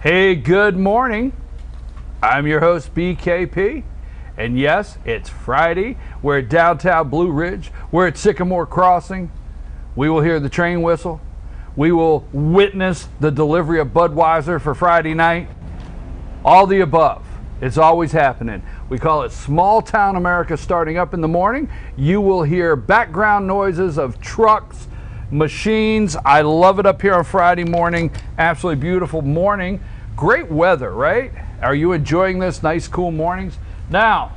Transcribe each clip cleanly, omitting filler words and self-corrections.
Hey, good morning. I'm your host, BKP. And yes, it's Friday. We're at downtown Blue Ridge. We're at Sycamore Crossing. We will hear the train whistle. We will witness the delivery of Budweiser for Friday night. All the above. It's always happening. We call it small town America starting up in the morning. You will hear background noises of trucks, machines. I love it up here on Friday morning. Absolutely beautiful morning. Great weather, right? Are you enjoying this nice, cool mornings? Now,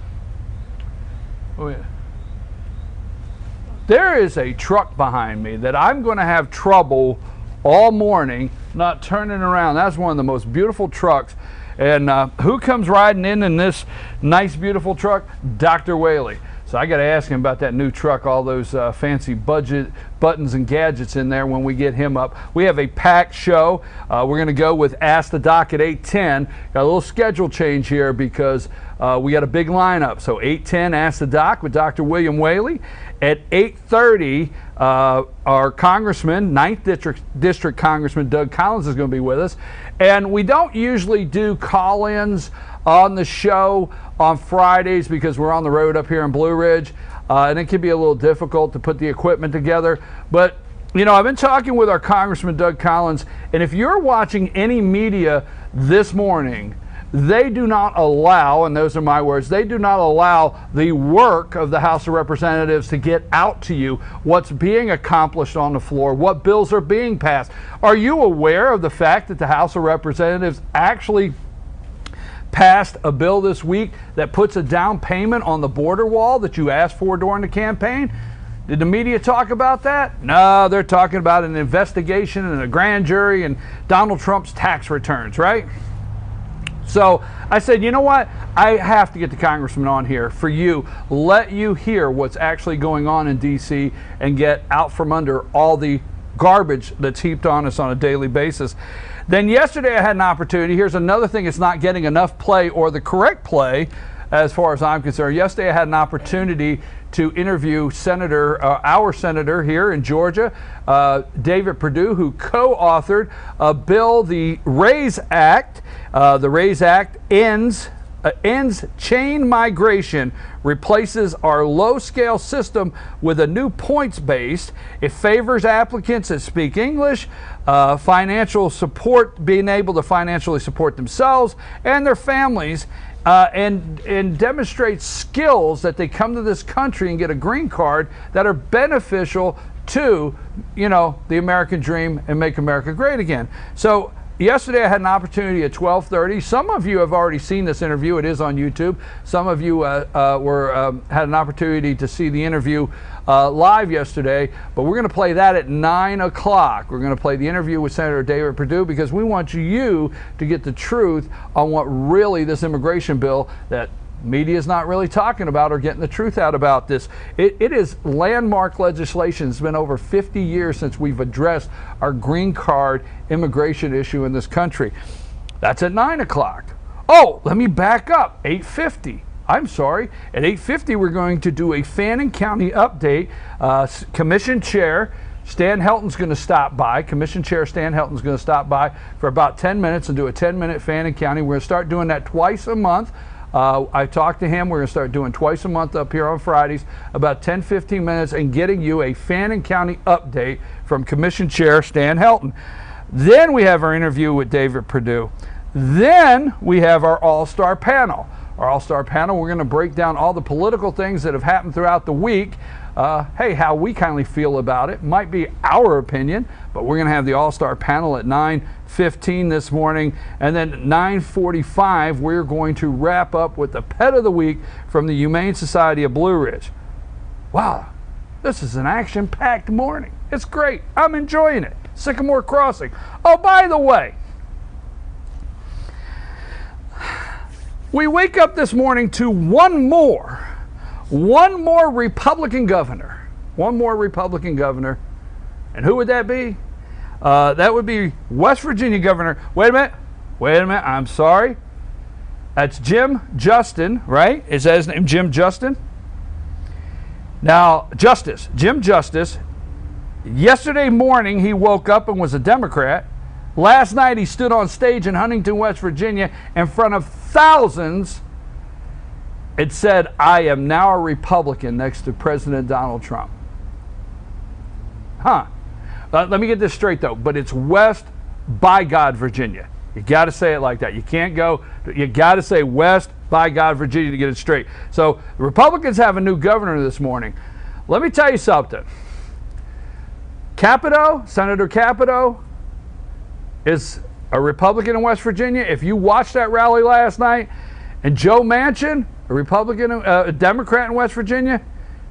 there is a truck behind me that I'm going to have trouble all morning not turning around. That's one of the most beautiful trucks. And who comes riding in this nice, beautiful truck? Dr. Whaley. So I got to ask him about that new truck, all those fancy budget buttons and gadgets in there when we get him up. We have a packed show. We're going to go with Ask the Doc at 8:10. Got a little schedule change here because we got a big lineup. So 8:10, Ask the Doc with Dr. William Whaley. At 8:30, our Congressman, 9th District Congressman Doug Collins is going to be with us. And we don't usually do call-ins on the show on Fridays because we're on the road up here in Blue Ridge. And it can be a little difficult to put the equipment together. But, you know, I've been talking with our Congressman Doug Collins, and if you're watching any media this morning, they do not allow, and those are my words, they do not allow the work of the House of Representatives to get out to you, what's being accomplished on the floor, what bills are being passed. Are you aware of the fact that the House of Representatives actually passed a bill this week that puts a down payment on the border wall that you asked for during the campaign? Did the media talk about that? No, they're talking about an investigation and a grand jury and Donald Trump's tax returns, right? So I said, you know what? I have to get the Congressman on here for you, let you hear what's actually going on in D.C. and get out from under all the garbage that's heaped on us on a daily basis. Then yesterday I had an opportunity. Here's another thing that's not getting enough play or the correct play as far as I'm concerned. Yesterday I had an opportunity to interview our senator here in Georgia, David Perdue, who co-authored a bill, the RAISE Act. The RAISE Act ends chain migration, replaces our low-scale system with a new points-based. It favors applicants that speak English, financial support, being able to financially support themselves and their families, and demonstrate skills that they come to this country and get a green card that are beneficial to, you know, the American dream and make America great again. So yesterday I had an opportunity at 12:30. Some of you have already seen this interview. It is on YouTube. Some of you had an opportunity to see the interview live yesterday, but we're going to play that at 9 o'clock. We're going to play the interview with Senator David Perdue because we want you to get the truth on what really this immigration bill that media is not really talking about or getting the truth out about this. It is landmark legislation. It's been over 50 years since we've addressed our green card immigration issue in this country. That's at 9 o'clock. Oh, let me back up. 8:50. I'm sorry. At 8:50, we're going to do a Fannin County update. Commission Chair Stan Helton's going to stop by. Commission Chair Stan Helton's going to stop by for about 10 minutes and do a 10-minute Fannin County. We're going to start doing that twice a month. I talked to him. We're going to start doing twice a month up here on Fridays, about 10-15 minutes, and getting you a Fannin County update from Commission Chair Stan Helton. Then we have our interview with David Perdue. Then we have our all-star panel. Our all-star panel, we're going to break down all the political things that have happened throughout the week. Hey, how we kindly feel about it. Might be our opinion, but we're going to have the all-star panel at 9:15 this morning. And then at 9:45, we're going to wrap up with the pet of the week from the Humane Society of Blue Ridge. Wow, this is an action-packed morning. It's great. I'm enjoying it. Sycamore Crossing. Oh, by the way, we wake up this morning to one more Republican governor. One more Republican governor. And who would that be? That would be West Virginia Governor. Wait a minute. I'm sorry. That's Jim Justin, right? Is that his name, Jim Justin? Now, Jim Justice. Yesterday morning, he woke up and was a Democrat. Last night he stood on stage in Huntington, West Virginia in front of thousands and said, "I am now a Republican," next to President Donald Trump. Let me get this straight though, but it's West by God, Virginia. You got to say it like that. You can't go, you got to say West by God, Virginia to get it straight. So the Republicans have a new governor this morning. Let me tell you something. Capito, Senator Capito, is a Republican in West Virginia. If you watched that rally last night, and Joe Manchin, a Republican, a Democrat in West Virginia,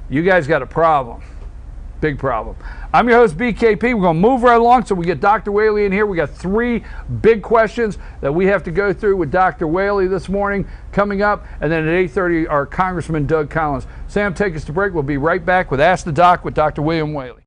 you guys got a problem. Big problem. I'm your host, BKP. We're going to move right along so we get Dr. Whaley in here. We got 3 big questions that we have to go through with Dr. Whaley this morning coming up. And then at 8:30, our Congressman Doug Collins. Sam, take us to break. We'll be right back with Ask the Doc with Dr. William Whaley.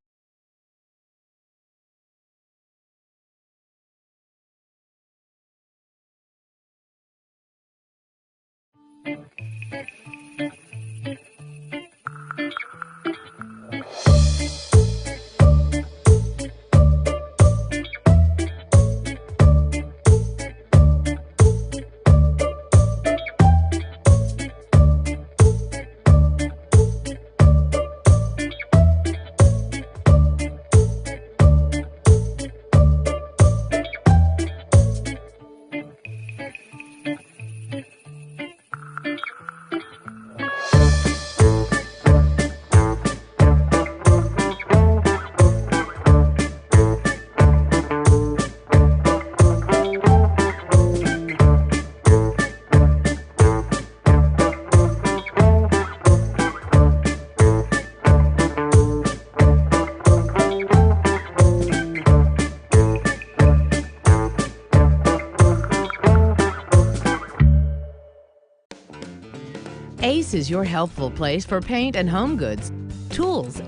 Ace is your helpful place for paint and home goods, tools,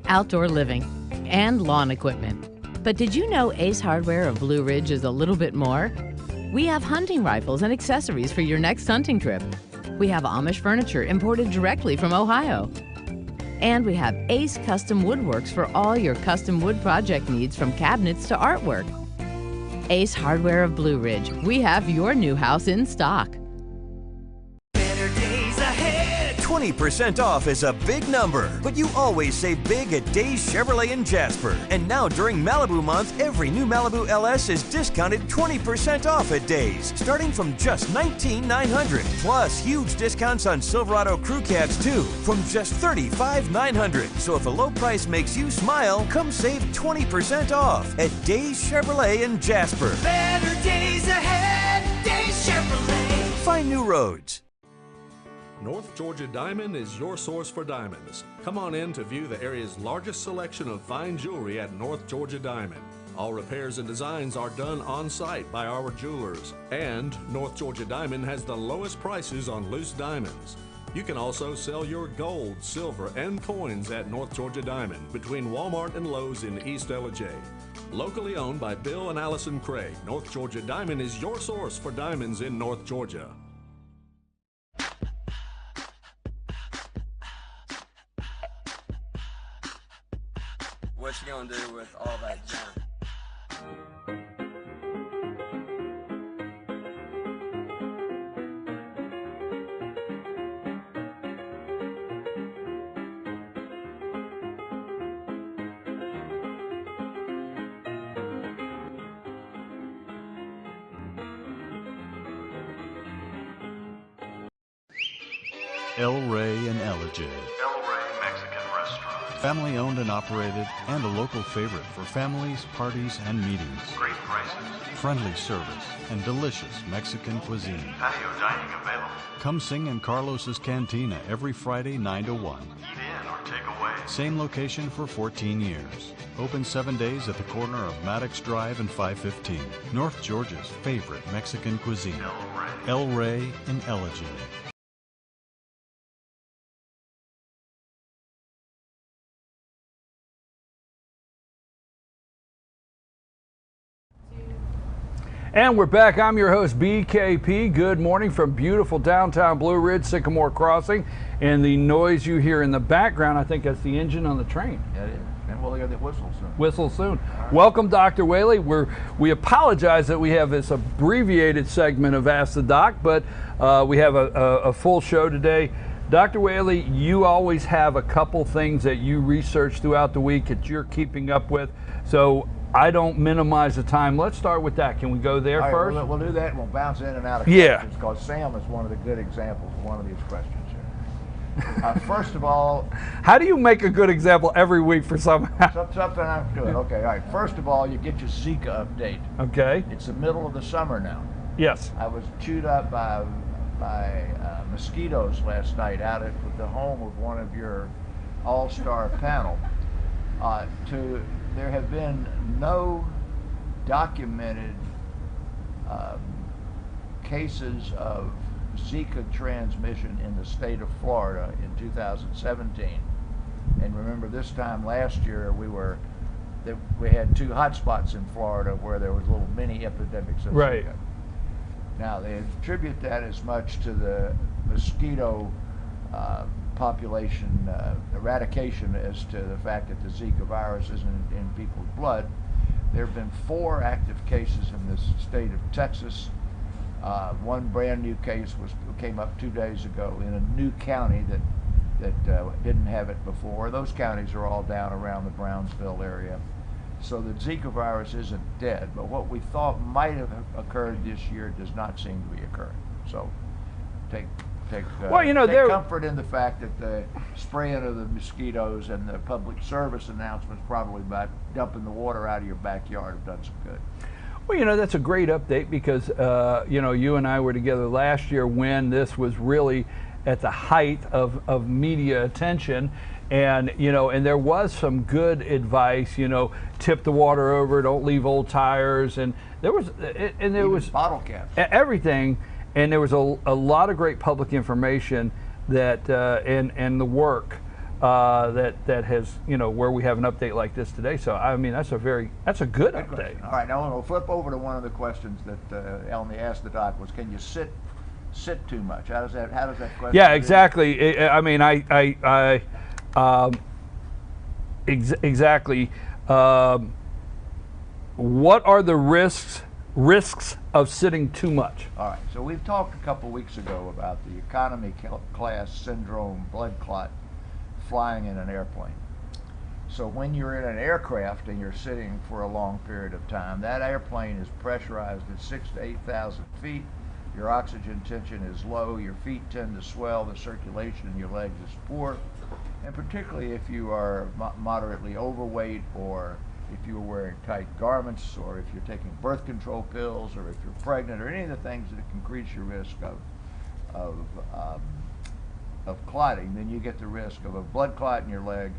outdoor living, and lawn equipment. But did you know Ace Hardware of Blue Ridge is a little bit more? We have hunting rifles and accessories for your next hunting trip. We have Amish furniture imported directly from Ohio. And we have Ace Custom Woodworks for all your custom wood project needs, from cabinets to artwork. Ace Hardware of Blue Ridge. We have your new house in stock. 20% off is a big number, but you always save big at Days Chevrolet in Jasper. And now during Malibu month, every new Malibu LS is discounted 20% off at Days, starting from just $19,900. Plus, huge discounts on Silverado crew cabs too, from just $35,900. So if a low price makes you smile, come save 20% off at Days Chevrolet in Jasper. Better days ahead, Days Chevrolet. Find new roads. North Georgia Diamond is your source for diamonds. Come on in to view the area's largest selection of fine jewelry at North Georgia Diamond. All repairs and designs are done on site by our jewelers. And North Georgia Diamond has the lowest prices on loose diamonds. You can also sell your gold, silver, and coins at North Georgia Diamond between Walmart and Lowe's in East LJ. Locally owned by Bill and Allison Craig, North Georgia Diamond is your source for diamonds in North Georgia. What you gonna do with all that junk? El Rey and Ellijay. El Rey Mexican Restaurant. Family owned and operated, and a local favorite for families, parties, and meetings. Great prices. Friendly service and delicious Mexican cuisine. Patio dining available. Come sing in Carlos's Cantina every Friday 9 to 1. Eat in or take away. Same location for 14 years. Open 7 days at the corner of Maddox Drive and 515. North Georgia's favorite Mexican cuisine. El Rey. El Rey and Ellijay. And we're back. I'm your host, BKP. Good morning from beautiful downtown Blue Ridge, Sycamore Crossing. And the noise you hear in the background, I think that's the engine on the train. That is. And we'll hear the whistle soon. Whistle soon. Welcome, Dr. Whaley. We apologize that we have this abbreviated segment of Ask the Doc, but we have a full show today. Dr. Whaley, you always have a couple things that you research throughout the week that you're keeping up with, so I don't minimize the time. Let's start with that. Can we go there first? We'll do that, and we'll bounce in and out of Yeah. questions, because Sam is one of the good examples of one of these questions here. First of all, How do you make a good example every week for something? something I'm doing. Okay, all right. First of all, you get your Zika update. Okay. It's the middle of the summer now. Yes. I was chewed up by mosquitoes last night out at the home of one of your all-star panel. There have been no documented cases of Zika transmission in the state of Florida in 2017. And remember, this time last year we had 2 hotspots in Florida where there was little mini epidemics of Right. Zika. Now, they attribute that as much to the mosquito population eradication as to the fact that the Zika virus isn't in people's blood. There have been 4 active cases in the state of Texas. One brand new case came up 2 days ago in a new county that didn't have it before. Those counties are all down around the Brownsville area. So the Zika virus isn't dead, but what we thought might have occurred this year does not seem to be occurring. So take comfort in the fact that the spraying of the mosquitoes and the public service announcements probably about dumping the water out of your backyard have done some good. Well, that's a great update because, you and I were together last year when this was really at the height of media attention. And, and there was some good advice, tip the water over, don't leave old tires. And there was bottle caps, everything. And there was a lot of great public information that, and the work that has, where we have an update like this today. So, I mean, that's a good update. Question. All right, now we'll flip over to one of the questions that Elmy asked the doc was, can you sit too much? How does that question? Yeah, exactly. Exactly. What are the risks of sitting too much? All right, so we've talked a couple weeks ago about the economy class syndrome blood clot flying in an airplane. So when you're in an aircraft and you're sitting for a long period of time, that airplane is pressurized at 6,000 to 8,000 feet. Your oxygen tension is low, your feet tend to swell, the circulation in your legs is poor, and particularly if you are moderately overweight, or if you're wearing tight garments, or if you're taking birth control pills, or if you're pregnant, or any of the things that can increase your risk of clotting, then you get the risk of a blood clot in your leg.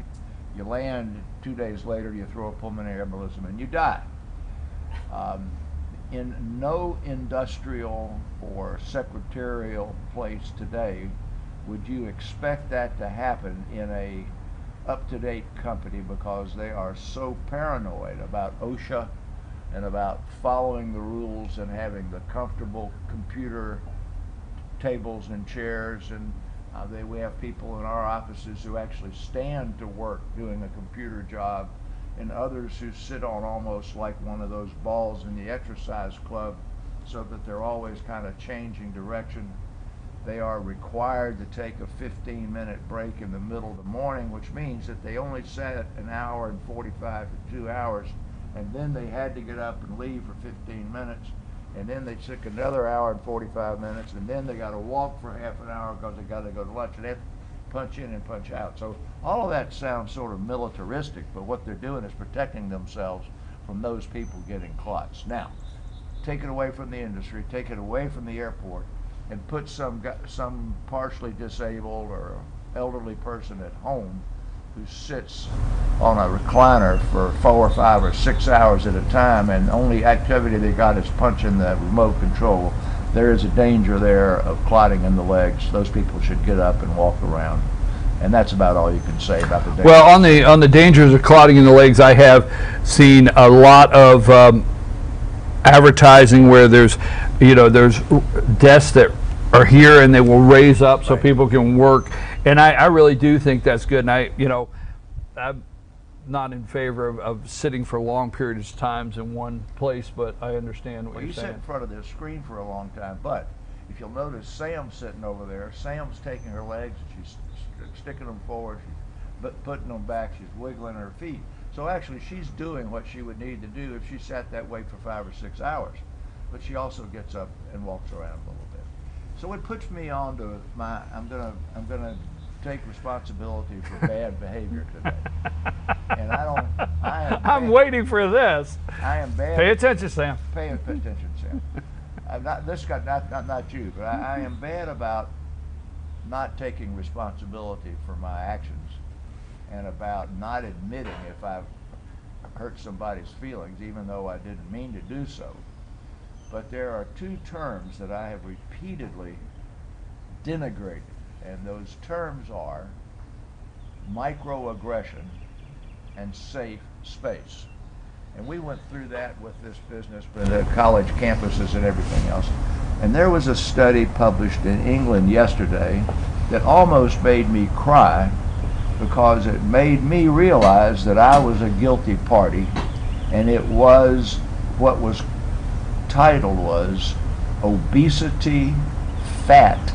You land, 2 days later you throw a pulmonary embolism and you die. In no industrial or secretarial place today would you expect that to happen in a up-to-date company, because they are so paranoid about OSHA and about following the rules and having the comfortable computer tables and chairs. And we have people in our offices who actually stand to work doing a computer job, and others who sit on almost like one of those balls in the exercise club, so that they're always kind of changing direction. They are required to take a 15-minute break in the middle of the morning, which means that they only sat an hour and 45 to 2 hours, and then they had to get up and leave for 15 minutes, and then they took another hour and 45 minutes, and then they got to walk for half an hour because they got to go to lunch, and they have to punch in and punch out. So all of that sounds sort of militaristic, but what they're doing is protecting themselves from those people getting clots. Now, take it away from the industry, take it away from the airport, and put some partially disabled or elderly person at home who sits on a recliner for 4 or 5 or 6 hours at a time, and the only activity they got is punching the remote control. There is a danger there of clotting in the legs. Those people should get up and walk around. And that's about all you can say about the danger. Well, on the dangers of clotting in the legs, I have seen a lot of advertising where there's desks that are here and they will raise up so people can work. And I really do think that's good. And I'm not in favor of sitting for long periods of times in one place, but I understand what Well, you're you sit saying. in front of this screen for a long time, but if you'll notice, Sam's sitting over there. Sam's taking her legs and she's sticking them forward, she's putting them back, she's wiggling her feet. So actually, she's doing what she would need to do if she sat that way for 5 or 6 hours. But she also gets up and walks around a little bit. So it puts me on to my, I'm gonna take responsibility for bad behavior today. And I'm waiting for this. I am bad. Pay attention, Sam. Pay attention, Sam. Not you, but I am bad about not taking responsibility for my actions and about not admitting if I've hurt somebody's feelings, even though I didn't mean to do so. But there are two terms that I have repeatedly denigrated, and those terms are microaggression and safe space. And we went through that with this business, with the college campuses and everything else. And there was a study published in England yesterday that almost made me cry, because it made me realize that I was a guilty party, and it was, what was titled was Obesity, Fat,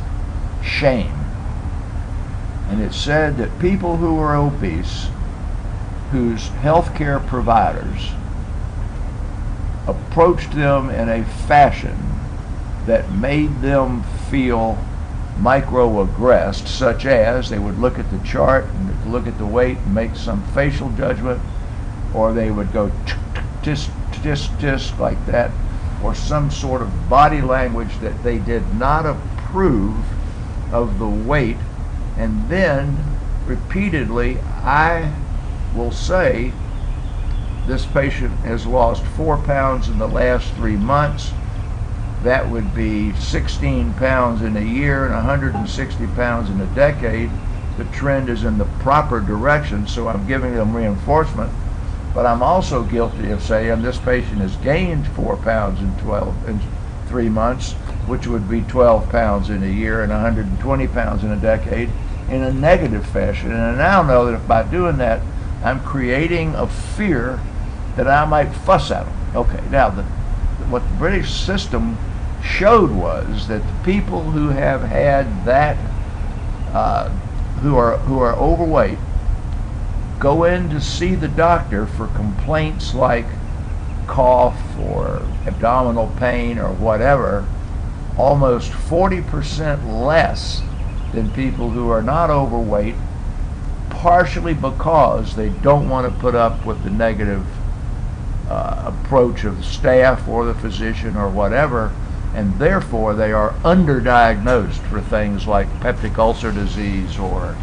Shame. And it said that people who are obese, whose healthcare providers approached them in a fashion that made them feel microaggressed, such as they would look at the chart and look at the weight and make some facial judgment, or they would go tisk, tisk, tisk like that, or some sort of body language that they did not approve of the weight. And then repeatedly, I will say, this patient has lost 4 pounds in the last 3 months. That would be 16 pounds in a year and 160 pounds in a decade. The trend is in the proper direction, so I'm giving them reinforcement. But I'm also guilty of saying this patient has gained 4 pounds in 3 months, which would be 12 pounds in a year and 120 pounds in a decade, in a negative fashion. And I now know that if by doing that, I'm creating a fear that I might fuss at them. Okay, now what the British system showed was that the people who have had that, who are overweight, go in to see the doctor for complaints like cough or abdominal pain or whatever, almost 40% less than people who are not overweight, partially because they don't want to put up with the negative approach of the staff or the physician or whatever, and therefore they are underdiagnosed for things like peptic ulcer disease or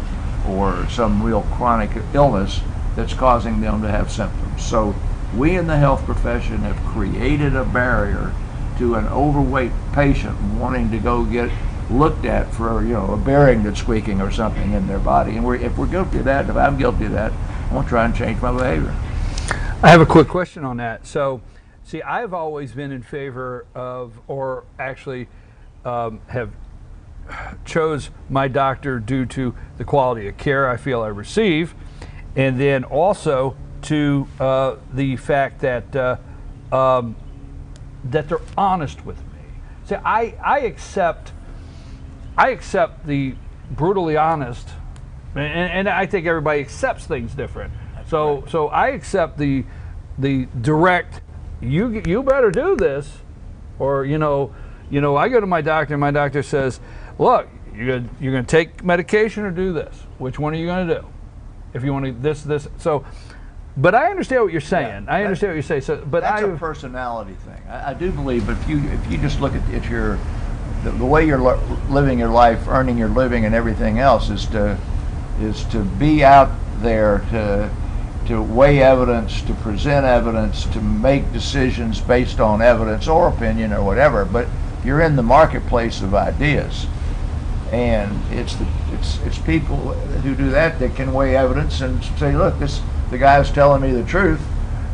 some real chronic illness that's causing them to have symptoms. So we in the health profession have created a barrier to an overweight patient wanting to go get looked at for, a bearing that's squeaking or something in their body. And if we're guilty of that, if I'm guilty of that, I want to try and change my behavior. I have a quick question on that. So, see, I've always been in favor of, or actually have chose my doctor due to the quality of care I feel I receive, and then also to the fact that that they're honest with me. See, I accept the brutally honest, and I think everybody accepts things different. So I accept the direct, you better do this, or I go to my doctor and my doctor says, look, you're going to take medication or do this. Which one are you going to do? If you want to this. So, but I understand what you're saying. Yeah, I understand what you're saying. So, but that's a personality thing. I do believe if you just look at the way you're living your life, earning your living, and everything else is to be out there to weigh evidence, to present evidence, to make decisions based on evidence or opinion or whatever. But you're in the marketplace of ideas, and it's people who do that can weigh evidence and say, look, the guy's telling me the truth,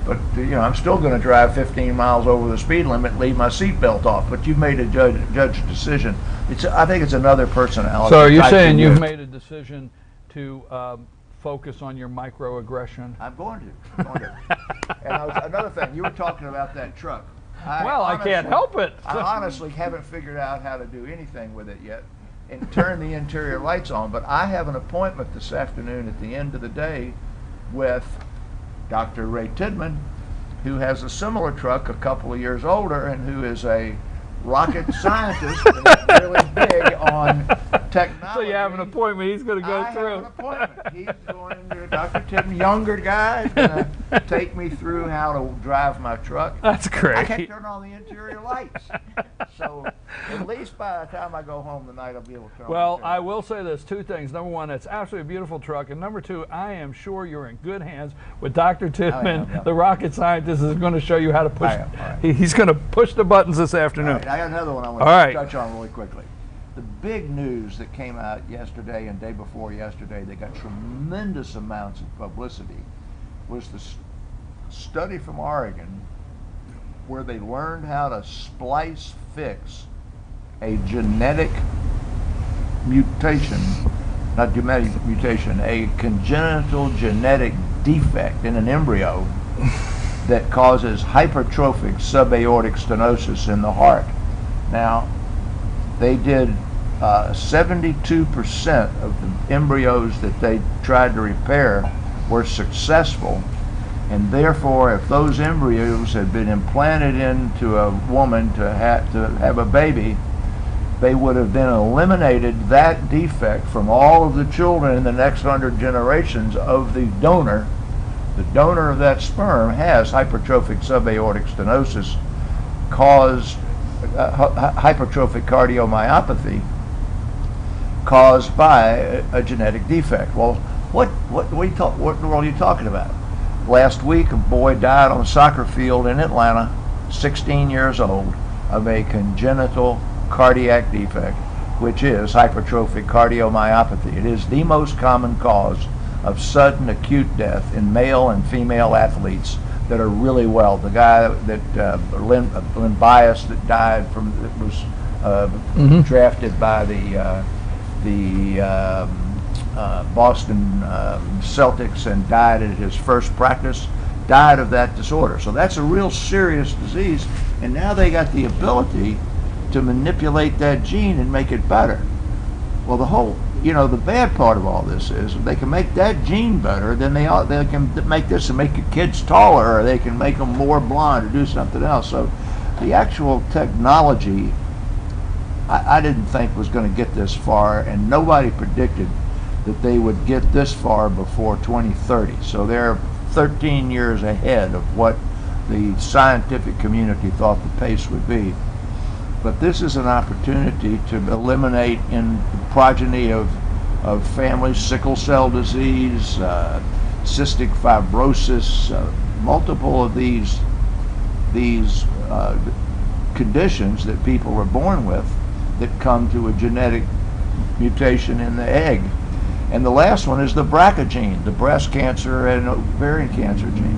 but I'm still going to drive 15 miles over the speed limit and leave my seatbelt off. But you've made a judge decision. I think it's another personality. So you're saying you've made a decision to focus on your microaggression? I'm going to. And another thing, you were talking about that truck. I can't help it. I honestly haven't figured out how to do anything with it yet and turn the interior lights on, but I have an appointment this afternoon at the end of the day with Dr. Ray Tidman, who has a similar truck, a couple of years older, and who is a rocket scientist and is really big on technology. So you have an appointment. He's going to go through. I have an appointment. He's going to, Dr. Tidman, younger guy, is going to take me through how to drive my truck. That's great. I can't turn on the interior lights. So at least by the time I go home tonight, I'll be able to turn on the Well, interior I will say this, two things. Number one, it's absolutely a beautiful truck. And number two, I am sure you're in good hands with Dr. Tidman, the rocket scientist, is going to show you how to push. He's going to push the buttons this afternoon. All right, I got another one I want to touch on really quickly. The big news that came out yesterday and day before yesterday that got tremendous amounts of publicity was the study from Oregon where they learned how to splice fix a genetic mutation, not genetic mutation, a congenital genetic defect in an embryo that causes hypertrophic subaortic stenosis in the heart. Now, they did 72% of the embryos that they tried to repair were successful, and therefore, if those embryos had been implanted into a woman to have a baby, they would have then eliminated that defect from all of the children in the next 100 generations of the donor. The donor of that sperm has hypertrophic subaortic stenosis, caused hypertrophic cardiomyopathy caused by a genetic defect. Well, what in the world are you talking about? Last week, a boy died on a soccer field in Atlanta, 16 years old, of a congenital cardiac defect, which is hypertrophic cardiomyopathy. It is the most common cause of sudden acute death in male and female athletes that are really well. The guy that Lynn Bias that died from that was drafted by the Boston Celtics and died at his first practice, died of that disorder. So that's a real serious disease, and now they got the ability to manipulate that gene and make it better. Well, the bad part of all this is if they can make that gene better, then they can make this and make your kids taller, or they can make them more blonde, or do something else. So the actual technology, I didn't think was going to get this far, and nobody predicted that they would get this far before 2030. So they're 13 years ahead of what the scientific community thought the pace would be. But this is an opportunity to eliminate in the progeny of families sickle cell disease, cystic fibrosis, multiple of these conditions that people are born with that come to a genetic mutation in the egg. And the last one is the BRCA gene, the breast cancer and ovarian cancer gene.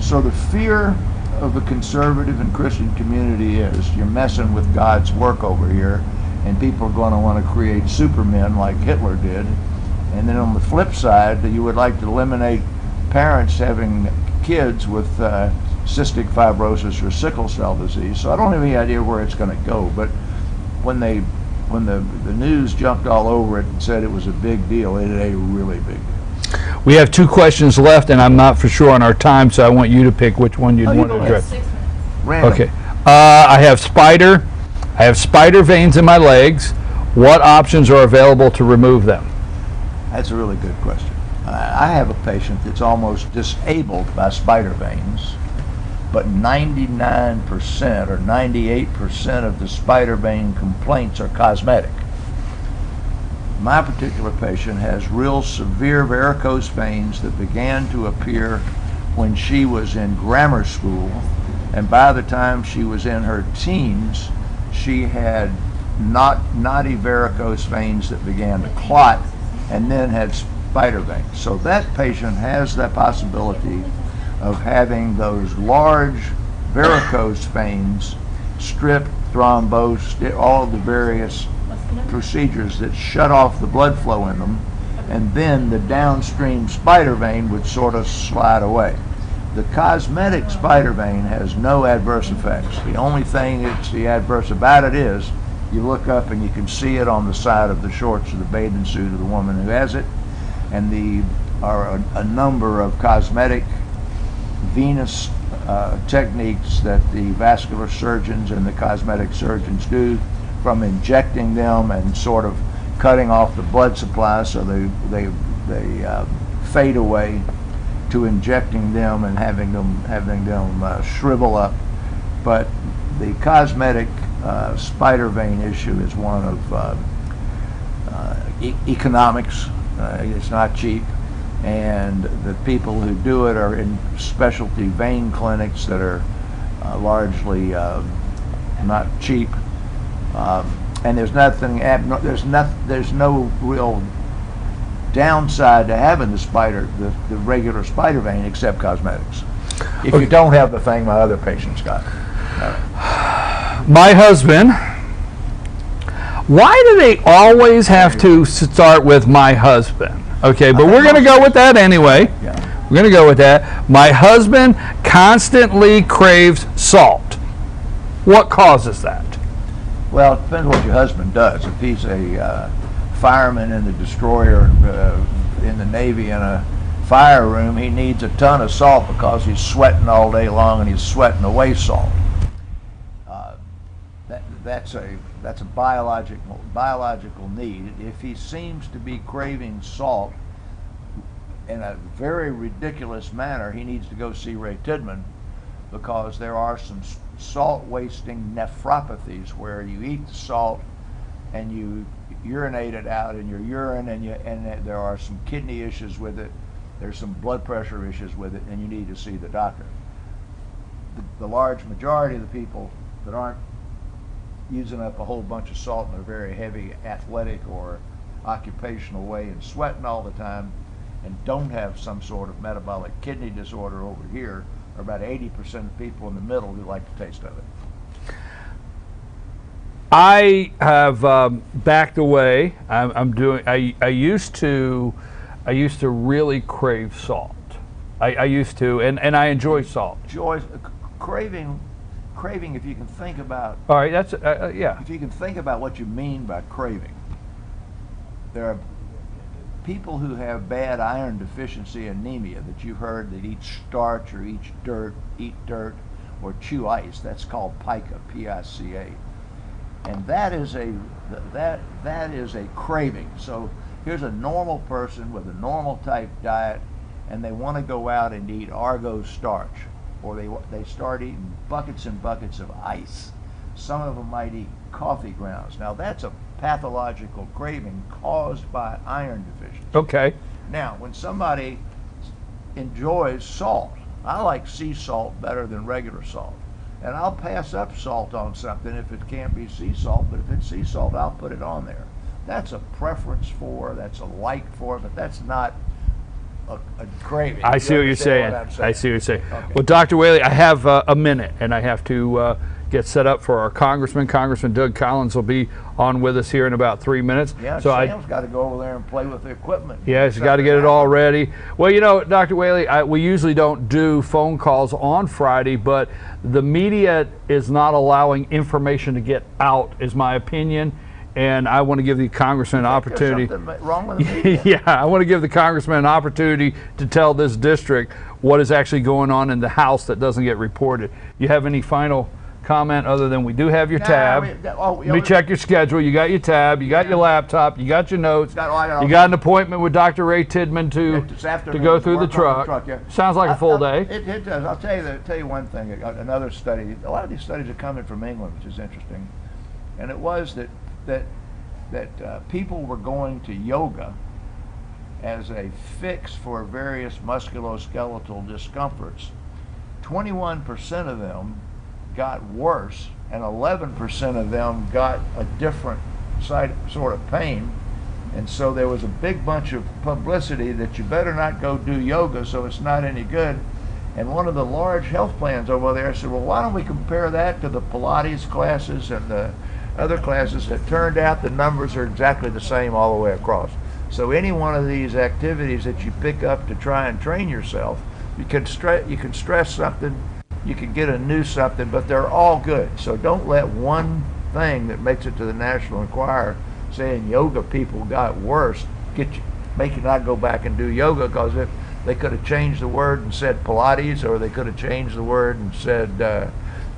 So the fear of the conservative and Christian community is you're messing with God's work over here, and people are going to want to create supermen like Hitler did. And then on the flip side, you would like to eliminate parents having kids with cystic fibrosis or sickle cell disease. So I don't have any idea where it's going to go, but when the news jumped all over it and said it was a big deal, it is a really big deal. We have two questions left, and I'm not for sure on our time, so I want you to pick which one you'd want to address. Random. Okay. I have spider veins in my legs. What options are available to remove them? That's a really good question. I have a patient that's almost disabled by spider veins, but 99% or 98% of the spider vein complaints are cosmetic. My particular patient has real severe varicose veins that began to appear when she was in grammar school, and by the time she was in her teens, she had knotty varicose veins that began to clot and then had spider veins. So that patient has that possibility of having those large varicose veins stripped, thrombosed, all of the various procedures that shut off the blood flow in them, and then the downstream spider vein would sort of slide away. The cosmetic spider vein has no adverse effects. The only thing that's the adverse about it is you look up and you can see it on the side of the shorts or the bathing suit of the woman who has it, and there are a number of cosmetic venous techniques that the vascular surgeons and the cosmetic surgeons do, from injecting them and sort of cutting off the blood supply so they fade away, to injecting them and having them shrivel up. But the cosmetic spider vein issue is one of economics. It's not cheap, and the people who do it are in specialty vein clinics that are largely not cheap. And there's no real downside to having the regular spider vein except cosmetics. If you don't have the thing my other patients got. My husband. Why do they always have to start with my husband? Okay, but we're going to go with that anyway. Yeah. We're going to go with that. My husband constantly craves salt. What causes that? Well, it depends what your husband does. If he's a fireman in the destroyer in the Navy in a fire room, he needs a ton of salt because he's sweating all day long and he's sweating away salt. That's a biological need. If he seems to be craving salt in a very ridiculous manner, he needs to go see Ray Tidman, because there are some salt wasting nephropathies where you eat the salt and you urinate it out in your urine, and there are some kidney issues with it, there's some blood pressure issues with it, and you need to see the doctor. The large majority of the people that aren't using up a whole bunch of salt in a very heavy athletic or occupational way and sweating all the time and don't have some sort of metabolic kidney disorder over here are about 80% of people in the middle who like the taste of it. I have backed away. I used to really crave salt. I used to, and I enjoy salt. Craving, if you can think about. All right, that's yeah. If you can think about what you mean by craving, there are people who have bad iron deficiency anemia that you've heard that eat starch or eat dirt or chew ice. That's called pica, P-I-C-A, and that is a craving. So here's a normal person with a normal type diet, and they want to go out and eat Argo starch, or they start eating buckets and buckets of ice. Some of them might eat coffee grounds. Now that's a pathological craving caused by iron deficiency. Okay. Now, when somebody enjoys salt, I like sea salt better than regular salt, and I'll pass up salt on something if it can't be sea salt, but if it's sea salt, I'll put it on there. That's a preference for, that's a like for, but that's not a craving. I see what you're saying. I see what you're saying. Okay. Well, Dr. Whaley, I have a minute, and I have to get set up for our Congressman. Congressman Doug Collins will be on with us here in about 3 minutes. Yeah, so Sam's got to go over there and play with the equipment. Yeah, he's got to get it all ready. Well, you know, Dr. Whaley, we usually don't do phone calls on Friday, but the media is not allowing information to get out, is my opinion. And I want to give the Congressman an opportunity. There's something wrong with the media? Yeah, I want to give the Congressman an opportunity to tell this district what is actually going on in the House that doesn't get reported. You have any final comment other than we do have your tab? Let me check your schedule. You got your tab, you got your laptop, you got your notes, you got an appointment with Dr. Ray Tidman to go through the truck. Sounds like a full day. It does. I'll tell you one thing. Another study. A lot of these studies are coming from England, which is interesting, and it was that people were going to yoga as a fix for various musculoskeletal discomforts. 21% of them got worse, and 11% of them got a different sort of pain. And so there was a big bunch of publicity that you better not go do yoga, so it's not any good. And one of the large health plans over there said, well, why don't we compare that to the Pilates classes and the other classes? That turned out the numbers are exactly the same all the way across. So any one of these activities that you pick up to try and train yourself, you can stress something, you can get a new something, but they're all good. So don't let one thing that makes it to the National Enquirer saying yoga people got worse make you not go back and do yoga, because if they could have changed the word and said Pilates, or they could have changed the word and said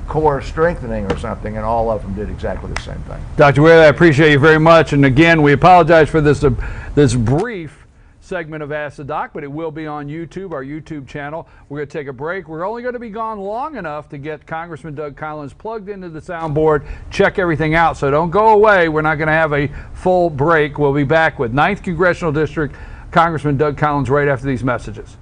core strengthening or something, and all of them did exactly the same thing. Dr. Whaley, I appreciate you very much. And again, we apologize for this brief segment of Ask the Doc, but it will be on YouTube, our YouTube channel. We're going to take a break. We're only going to be gone long enough to get Congressman Doug Collins plugged into the soundboard, check everything out. So don't go away. We're not going to have a full break. We'll be back with 9th Congressional District Congressman Doug Collins right after these messages.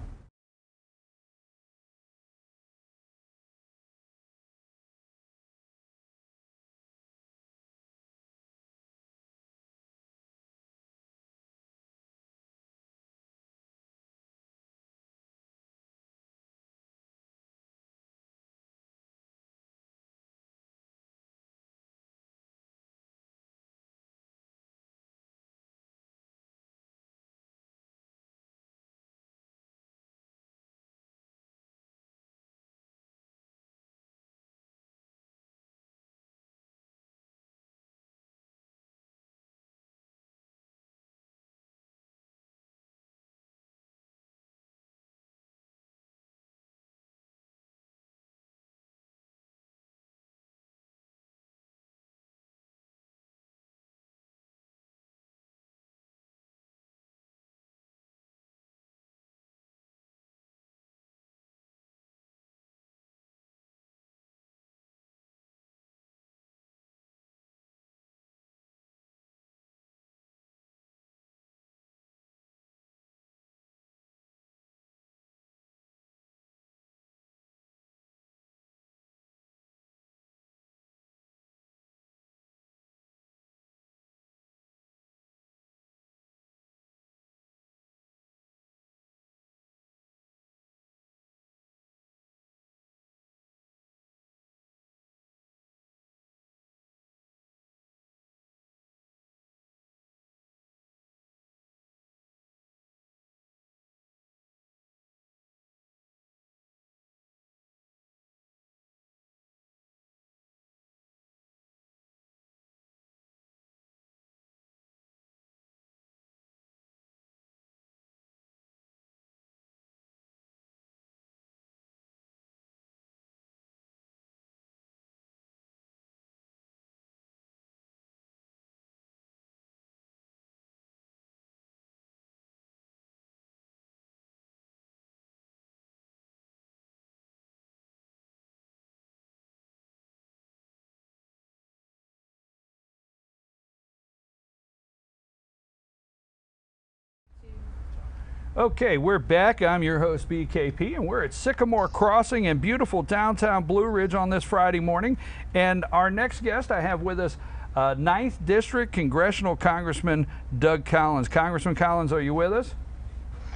Okay, we're back. I'm your host, BKP, and we're at Sycamore Crossing in beautiful downtown Blue Ridge on this Friday morning. And our next guest I have with us, 9th District Congressional Congressman Doug Collins. Congressman Collins, are you with us?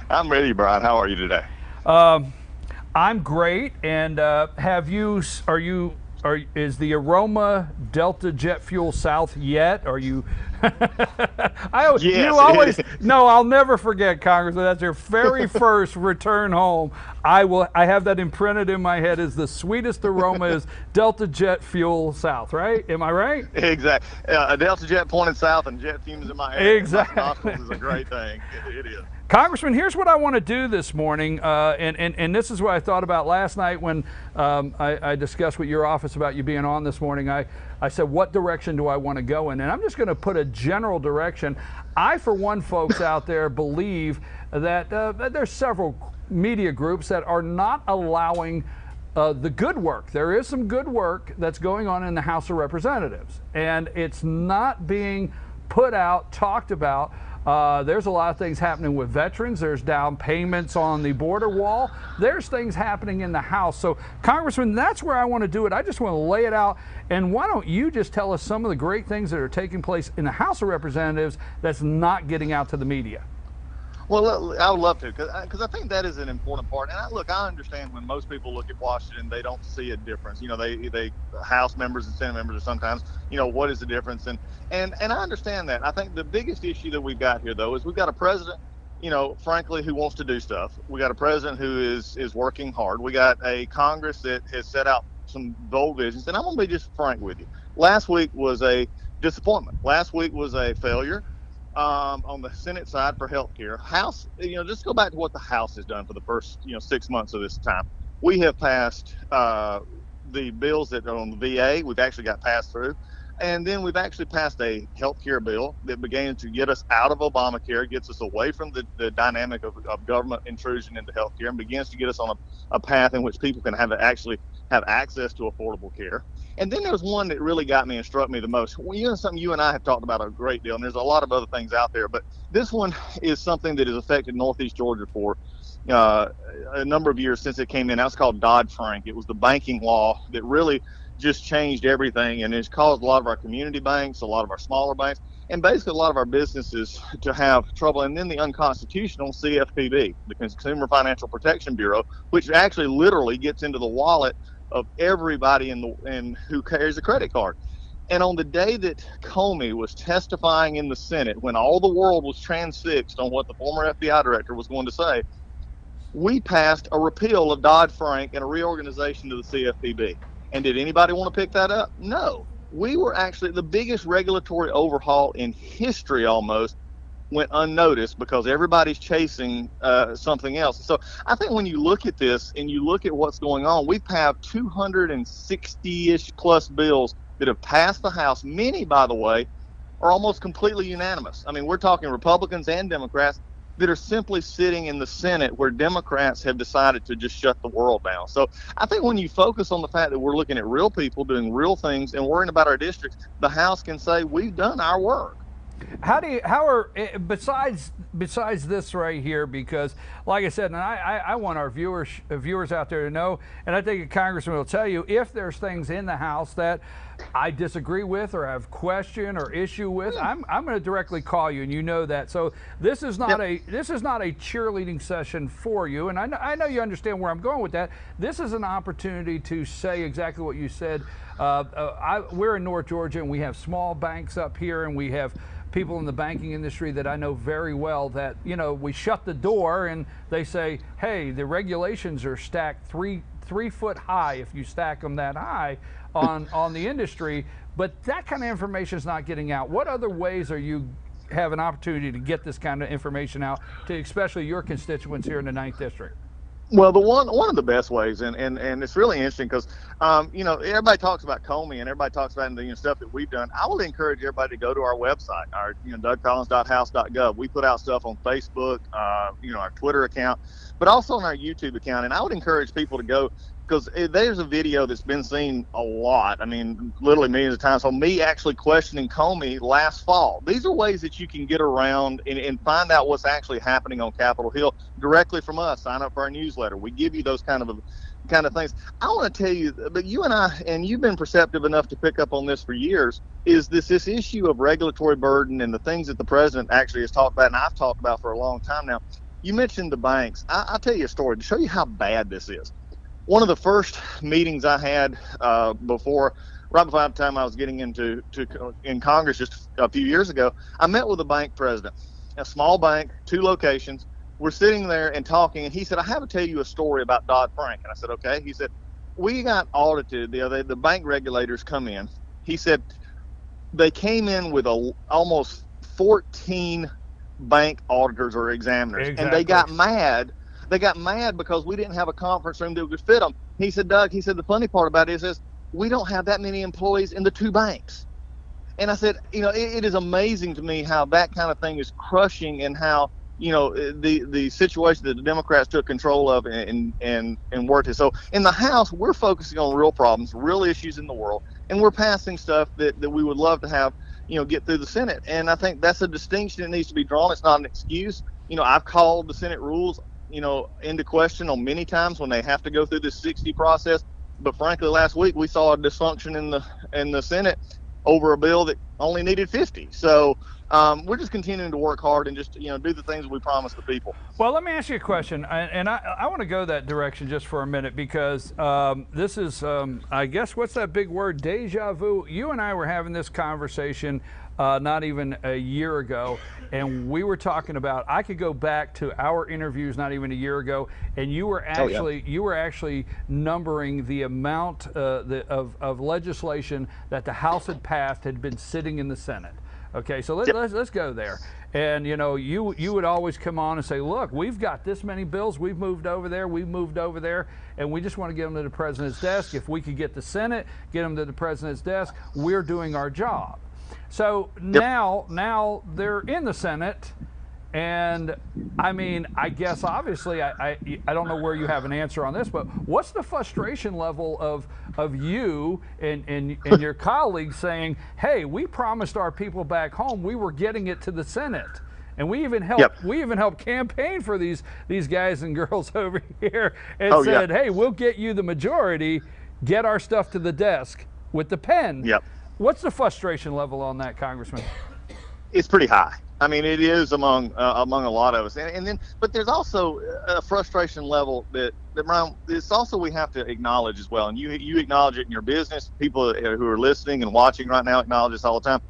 I'm ready, Brian. How are you today? I'm great. And is the aroma Delta Jet Fuel South yet? Are you? Yes, No, I'll never forget, Congressman. That's your very first return home. I have that imprinted in my head as the sweetest aroma is Delta Jet Fuel South, right? Am I right? Exactly. A Delta Jet pointed south and jet fumes in my head. Exactly. My nostrils is a great thing. It is. Congressman, here's what I want to do this morning, and this is what I thought about last night when I discussed with your office about you being on this morning. I said, what direction do I want to go in? And I'm just going to put a general direction. I, for one, folks out there, believe that there's several media groups that are not allowing the good work. There is some good work that's going on in the House of Representatives, and it's not being put out, talked about. There's a lot of things happening with veterans. There's down payments on the border wall. There's things happening in the House. So, Congressman, that's where I want to do it. I just want to lay it out. And why don't you just tell us some of the great things that are taking place in the House of Representatives that's not getting out to the media? Well, I would love to, because I think that is an important part. And I understand when most people look at Washington, they don't see a difference. You know, they House members and Senate members are sometimes, you know, what is the difference? And I understand that. I think the biggest issue that we've got here, though, is we've got a president, you know, frankly, who wants to do stuff. We got a president who is working hard. We got a Congress that has set out some bold visions. And I'm going to be just frank with you. Last week was a disappointment. Last week was a failure. On the Senate side for health care. House, you know, just go back to what the House has done for the first, 6 months of this time. We have passed the bills that are on the VA. We've actually got passed through. And then we've actually passed a health care bill that began to get us out of Obamacare, gets us away from the dynamic of government intrusion into health care, and begins to get us on a path in which people can actually have access to affordable care. And then there's one that really got me and struck me the most. Well, something you and I have talked about a great deal, and there's a lot of other things out there, but this one is something that has affected Northeast Georgia for a number of years since it came in. That's called Dodd-Frank. It was the banking law that really just changed everything, and it's caused a lot of our community banks, a lot of our smaller banks, and basically a lot of our businesses to have trouble. And then the unconstitutional CFPB, the Consumer Financial Protection Bureau, which actually literally gets into the wallet of everybody in who carries a credit card. And on the day that Comey was testifying in the Senate, when all the world was transfixed on what the former FBI director was going to say, we passed a repeal of Dodd-Frank and a reorganization to the CFPB. And did anybody want to pick that up? No. We were actually the biggest regulatory overhaul in history almost went unnoticed because everybody's chasing something else. So I think when you look at this and you look at what's going on, we've had 260-ish plus bills that have passed the House. Many, by the way, are almost completely unanimous. I mean, we're talking Republicans and Democrats that are simply sitting in the Senate where Democrats have decided to just shut the world down. So I think when you focus on the fact that we're looking at real people doing real things and worrying about our districts, the House can say we've done our work. Besides this right here, because like I said, and I want our viewers out there to know, and I think a congressman will tell you, if there's things in the House that I disagree with or have question or issue with, I'm going to directly call you, and you know that. So this is not a cheerleading session for you, and I know you understand where I'm going with that. This is an opportunity to say exactly what you said. We're in North Georgia, and we have small banks up here, and we have people in the banking industry that I know very well that, you know, we shut the door and they say, hey, the regulations are stacked three foot high if you stack them that high on the industry, but that kind of information is not getting out. What other ways are you have an opportunity to get this kind of information out to especially your constituents here in the 9th District? Well, one of the best ways, and it's really interesting because, everybody talks about Comey and everybody talks about the stuff that we've done. I would encourage everybody to go to our website, our DougCollins.house.gov. We put out stuff on Facebook, our Twitter account, but also on our YouTube account. And I would encourage people to go because there's a video that's been seen a lot. I mean, literally millions of times. On me actually questioning Comey last fall. These are ways that you can get around and find out what's actually happening on Capitol Hill directly from us. Sign up for our newsletter. We give you those kind of things. I want to tell you, but you and I, and you've been perceptive enough to pick up on this for years, is this issue of regulatory burden and the things that the president actually has talked about, and I've talked about for a long time now. You mentioned the banks. I'll tell you a story to show you how bad this is. One of the first meetings I had right before the time I was getting in Congress just a few years ago, I met with a bank president, a small bank, 2 locations. We're sitting there and talking, and he said, I have to tell you a story about Dodd-Frank. And I said, okay. He said, we got audited. The bank regulators come in. He said, they came in with almost 14 bank auditors or examiners, and they got mad. They got mad because we didn't have a conference room that would fit them. He said, Doug, the funny part about it is we don't have that many employees in the 2 banks. And I said, it is amazing to me how that kind of thing is crushing and how, the situation that the Democrats took control of and worked it. So in the House, we're focusing on real problems, real issues in the world, and we're passing stuff that we would love to have, get through the Senate. And I think that's a distinction that needs to be drawn. It's not an excuse. I've called the Senate rules into question on many times when they have to go through this 60 process. But frankly, last week we saw a dysfunction in the Senate over a bill that only needed 50. So we're just continuing to work hard and just, do the things we promised the people. Well, let me ask you a question, and I want to go that direction just for a minute because this is, I guess, what's that big word, deja vu? You and I were having this conversation not even a year ago, and we were talking about, I could go back to our interviews not even a year ago, and you were actually numbering the amount of legislation that the House had passed had been sitting in the Senate. Okay, so let's go there. And you would always come on and say, look, we've got this many bills, we've moved over there, and we just want to get them to the president's desk. If we could get the Senate, get them to the president's desk, we're doing our job. So now they're in the Senate, and I mean, I guess obviously I don't know where you have an answer on this, but what's the frustration level of you and your colleagues saying, hey, we promised our people back home we were getting it to the Senate, and we even helped campaign for these guys and girls over here and said, hey, we'll get you the majority, get our stuff to the desk with the pen. What's the frustration level on that, Congressman? It's pretty high. I mean, it is among a lot of us, but there's also a frustration level that Brian, it's also we have to acknowledge as well, and you acknowledge it in your business. People who are listening and watching right now acknowledge this all the time.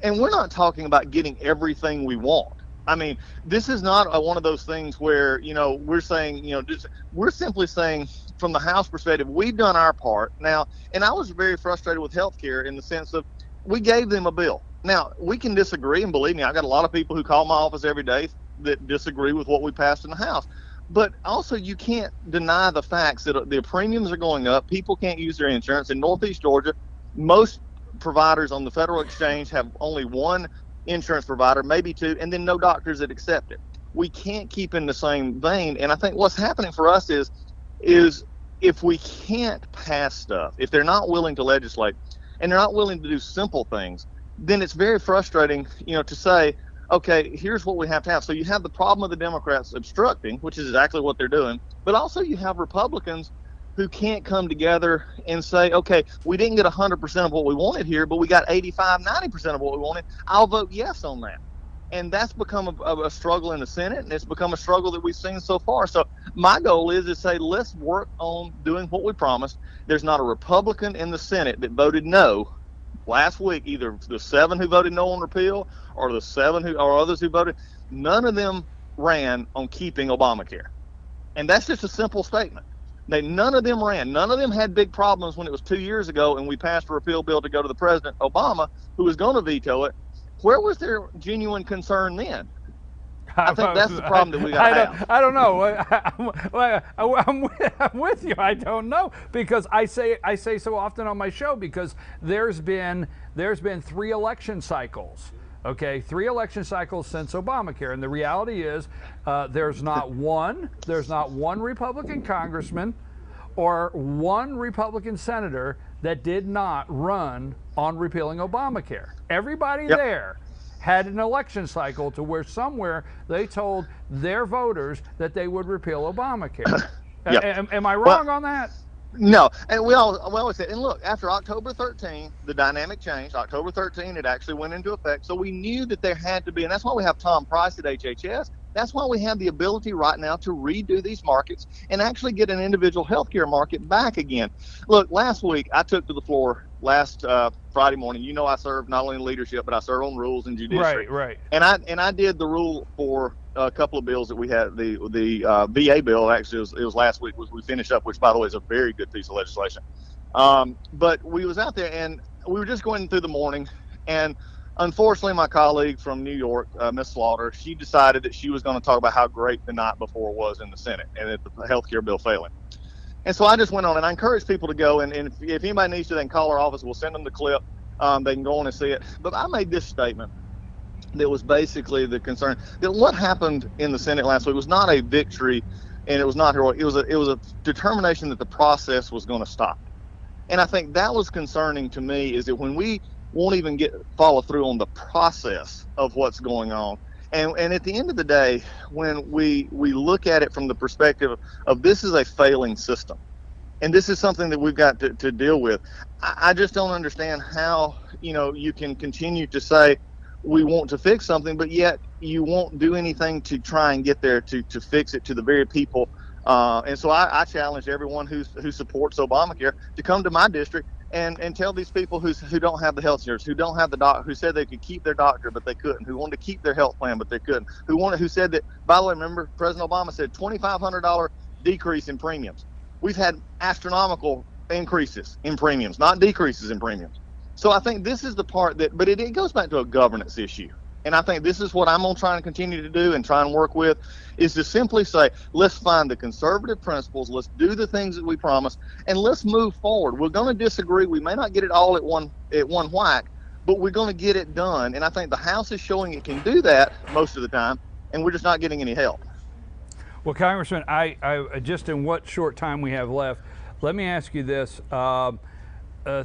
And we're not talking about getting everything we want. I mean, this is not one of those things where we're saying we're simply saying from the House perspective, we've done our part now. And I was very frustrated with healthcare in the sense of we gave them a bill. Now, we can disagree, and believe me, I've got a lot of people who call my office every day that disagree with what we passed in the House. But also, you can't deny the facts that the premiums are going up. People can't use their insurance. In Northeast Georgia, most providers on the federal exchange have only one insurance provider, maybe two, and then no doctors that accept it. We can't keep in the same vein. And I think what's happening for us is if we can't pass stuff, if they're not willing to legislate, and they're not willing to do simple things, then it's very frustrating, to say, okay, here's what we have to have. So you have the problem of the Democrats obstructing, which is exactly what they're doing, but also you have Republicans who can't come together and say, okay, we didn't get 100% of what we wanted here, but we got 85, 90% of what we wanted. I'll vote yes on that. And that's become a struggle in the Senate, and it's become a struggle that we've seen so far. So my goal is to say, let's work on doing what we promised. There's not a Republican in the Senate that voted no last week, either the 7 who voted no on repeal or the 7 or others who voted. None of them ran on keeping Obamacare. And that's just a simple statement. None of them ran. None of them had big problems when it was 2 years ago and we passed a repeal bill to go to the President Obama, who was going to veto it. Where was their genuine concern then? I think that's the problem that we got to have. I don't know. I'm with you. I don't know, because I say so often on my show, because there's been 3 election cycles. Okay, 3 election cycles since Obamacare, and the reality is there's not one Republican congressman or one Republican senator that did not run on repealing Obamacare. Everybody there had an election cycle to where somewhere they told their voters that they would repeal Obamacare. Am I wrong on that? No, and we always said, and look, after October 13, the dynamic changed. October 13, it actually went into effect. So we knew that there had to be, and that's why we have Tom Price at HHS. That's why we have the ability right now to redo these markets and actually get an individual healthcare market back again. Look, last week I took to the floor last Friday morning. You know, I serve not only in leadership, but I serve on rules and judiciary. Right. And I did the rule for a couple of bills that we had. The VA bill, actually, it was last week, we finished up, which by the way is a very good piece of legislation. But we was out there and we were just going through the morning, and unfortunately my colleague from New York, Ms. Slaughter, she decided that she was going to talk about how great the night before was in the Senate and that the health care bill failing. And so I just went on, and I encourage people to go, and if anybody needs to, they can call our office. We'll send them the clip. They can go on and see it. But I made this statement that was basically the concern that what happened in the Senate last week was not a victory, and it was not heroic. It was a determination that the process was going to stop. And I think that was concerning to me, is that when we won't even follow through on the process of what's going on. And at the end of the day, when we look at it from the perspective of this is a failing system, And this is something that we've got to deal with. I just don't understand how, you can continue to say we want to fix something, but yet you won't do anything to try and get there to fix it to the very people. And so I challenge everyone who supports Obamacare to come to my district and tell these people who don't have the health insurance, who don't have the doc, who said they could keep their doctor but they couldn't, who wanted to keep their health plan but they couldn't, who said that, by the way, remember President Obama said $2,500 decrease in premiums. We've had astronomical increases in premiums, not decreases in premiums. So I think this is the part but it goes back to a governance issue. And I think this is what I'm going to try and continue to do and try and work with, is to simply say, let's find the conservative principles, let's do the things that we promised, and let's move forward. We're going to disagree. We may not get it all at one whack, but we're going to get it done. And I think the House is showing it can do that most of the time, and we're just not getting any help. Well, Congressman, I just in what short time we have left, let me ask you this.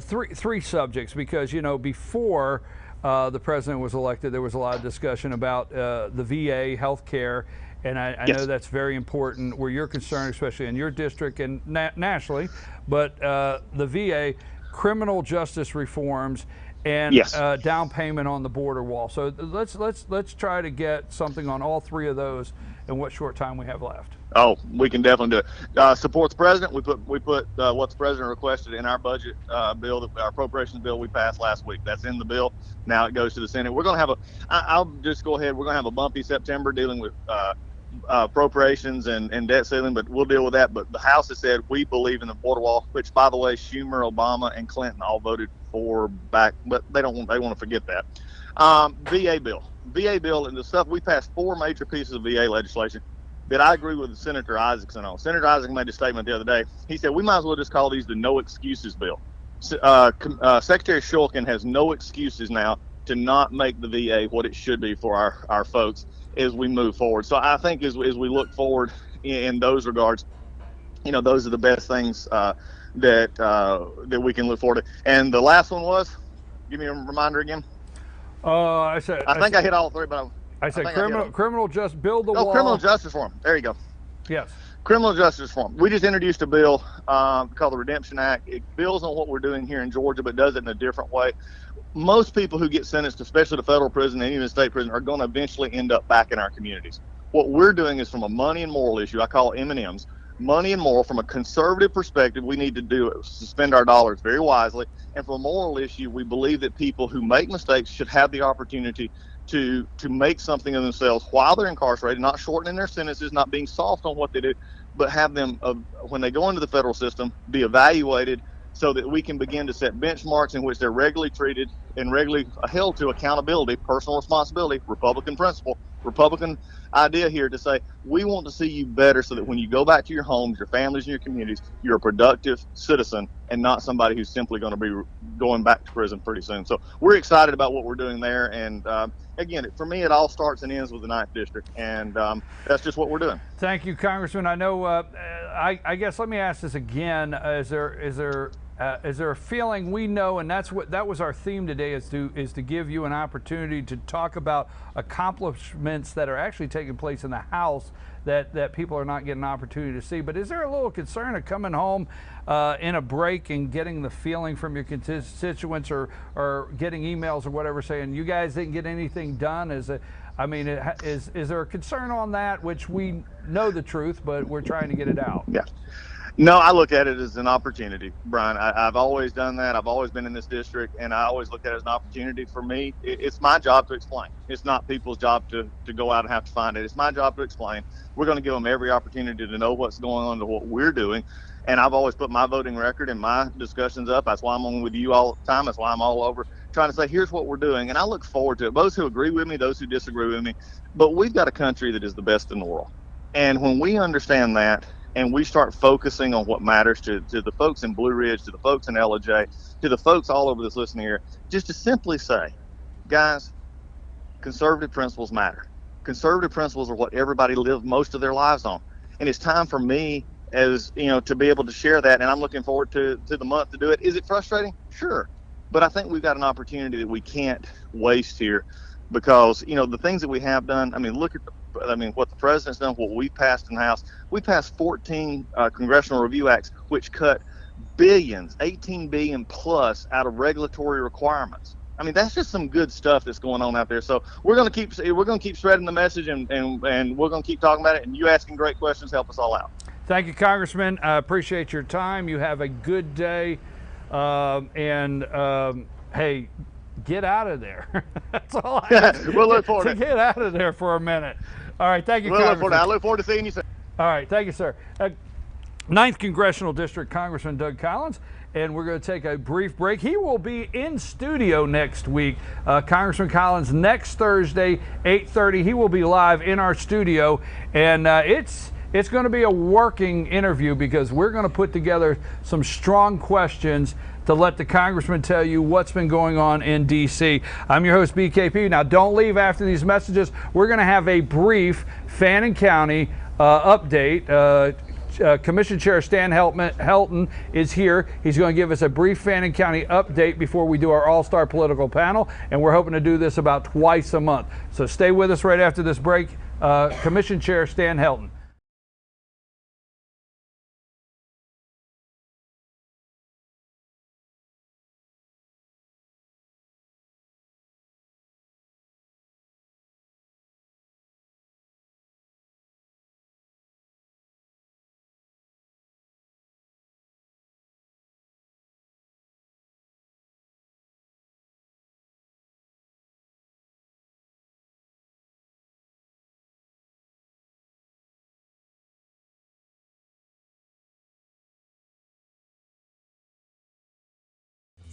Three subjects, because, before the president was elected, there was a lot of discussion about the VA health care, and I know that's very important where you're concerned, especially in your district and nationally, but the VA, criminal justice reforms, and down payment on the border wall. So let's try to get something on all three of those in what short time we have left. Oh, we can definitely do it. Support the president. We put what the president requested in our budget bill, our appropriations bill we passed last week. That's in the bill. Now it goes to the Senate. We're going to have I'll just go ahead. We're going to have a bumpy September dealing with appropriations and debt ceiling, but we'll deal with that. But the House has said we believe in the border wall, which, by the way, Schumer, Obama, and Clinton all voted for back, but they want to forget that. VA bill, and the stuff we passed 4 major pieces of VA legislation that I agree with Senator Isaacson on. Senator Isaacson made a statement the other day. He said we might as well just call these the no excuses bill. Secretary Shulkin has no excuses now to not make the VA what it should be for our folks as we move forward. So I think as we look forward in those regards, those are the best things that we can look forward to. And the last one was, give me a reminder again. I think I hit all 3, but I said criminal justice, build the wall. Criminal justice reform. There you go. Yes. Criminal justice reform. We just introduced a bill called the Redemption Act. It builds on what we're doing here in Georgia, but does it in a different way. Most people who get sentenced, especially to federal prison and even state prison, are going to eventually end up back in our communities. What we're doing is from a money and moral issue. I call it M&Ms. Money and moral. From a conservative perspective, we need to do it, spend our dollars very wisely. And from a moral issue, we believe that people who make mistakes should have the opportunity to make something of themselves while they're incarcerated, not shortening their sentences, not being soft on what they do, but have them, when they go into the federal system, be evaluated so that we can begin to set benchmarks in which they're regularly treated and regularly held to accountability, personal responsibility, Republican principle, Republican idea here to say, we want to see you better so that when you go back to your homes, your families, and your communities, you're a productive citizen and not somebody who's simply going to be going back to prison pretty soon. So we're excited about what we're doing there. And again, for me, it all starts and ends with the 9th District. And that's just what we're doing. Thank you, Congressman. I know, I guess let me ask this again. Is there a feeling, we know, and that was our theme today, is to give you an opportunity to talk about accomplishments that are actually taking place in the House that people are not getting an opportunity to see. But is there a little concern of coming home in a break and getting the feeling from your constituents or getting emails or whatever saying you guys didn't get anything done? Is there a concern on that, which we know the truth, but we're trying to get it out? Yeah. No, I look at it as an opportunity, Brian. I've always done that. I've always been in this district, and I always look at it as an opportunity. For me, it's my job to explain. It's not people's job to go out and have to find it. It's my job to explain. We're going to give them every opportunity to know what's going on, to what we're doing. And I've always put my voting record and my discussions up. That's why I'm on with you all the time. That's why I'm all over trying to say, here's what we're doing. And I look forward to it. Those who agree with me, those who disagree with me. But we've got a country that is the best in the world. And when we understand that, and we start focusing on what matters to the folks in Blue Ridge, to the folks in LJ, to the folks all over this listening here, just to simply say, guys, conservative principles matter. Conservative principles are what everybody lives most of their lives on. And it's time for me, as to be able to share that. And I'm looking forward to the month to do it. Is it frustrating? Sure. But I think we've got an opportunity that we can't waste here, because, the things that we have done, look at what the president's done, what we passed in the House. We passed 14 congressional review acts, which cut billions, 18 billion plus out of regulatory requirements. I mean, that's just some good stuff that's going on out there. So we're going to keep spreading the message, and we're going to keep talking about it. And you asking great questions help us all out. Thank you, Congressman. I appreciate your time. You have a good day, hey, get out of there. That's all I have we'll look forward to get out of there for a minute. All right, thank you, Congressman. I look forward to seeing you soon. All right, thank you, sir. 9th Congressional District Congressman Doug Collins, and we're going to take a brief break. He will be in studio next week. Congressman Collins, next Thursday, 8:30, he will be live in our studio, and it's going to be a working interview because we're going to put together some strong questions to let the congressman tell you what's been going on in D.C. I'm your host, BKP. Now, don't leave after these messages. We're going to have a brief Fannin County update. Commission Chair Stan Helton is here. He's going to give us a brief Fannin County update before we do our all-star political panel, and we're hoping to do this about twice a month. So stay with us right after this break. Commission Chair Stan Helton.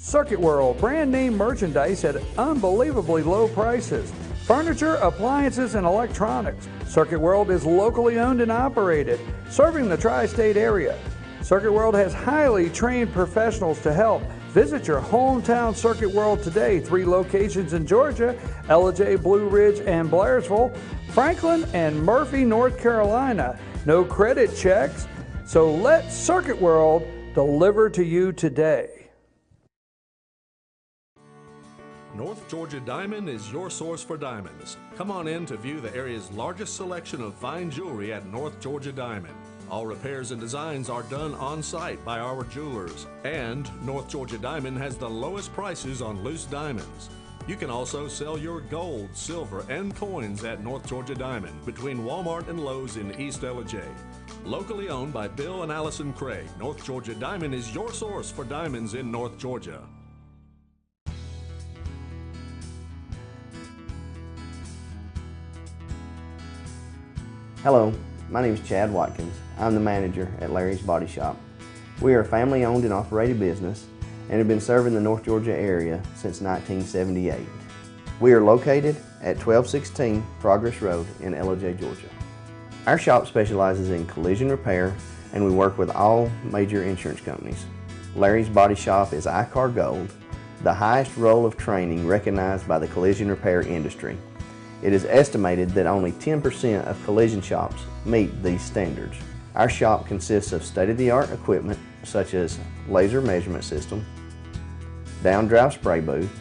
Circuit World, brand name merchandise at unbelievably low prices. Furniture, appliances, and electronics. Circuit World is locally owned and operated, serving the tri-state area. Circuit World has highly trained professionals to help. Visit your hometown Circuit World today. 3 locations in Georgia, Ellijay, Blue Ridge, and Blairsville, Franklin, and Murphy, North Carolina. No credit checks, so let Circuit World deliver to you today. North Georgia Diamond is your source for diamonds. Come on in to view the area's largest selection of fine jewelry at North Georgia Diamond. All repairs and designs are done on site by our jewelers. And North Georgia Diamond has the lowest prices on loose diamonds. You can also sell your gold, silver, and coins at North Georgia Diamond between Walmart and Lowe's in East Ellijay. Locally owned by Bill and Allison Craig, North Georgia Diamond is your source for diamonds in North Georgia. Hello, my name is Chad Watkins. I'm the manager at Larry's Body Shop. We are a family-owned and operated business and have been serving the North Georgia area since 1978. We are located at 1216 Progress Road in Ellijay, Georgia. Our shop specializes in collision repair and we work with all major insurance companies. Larry's Body Shop is ICAR Gold, the highest role of training recognized by the collision repair industry. It is estimated that only 10% of collision shops meet these standards. Our shop consists of state-of-the-art equipment such as laser measurement system, down-drive spray booth,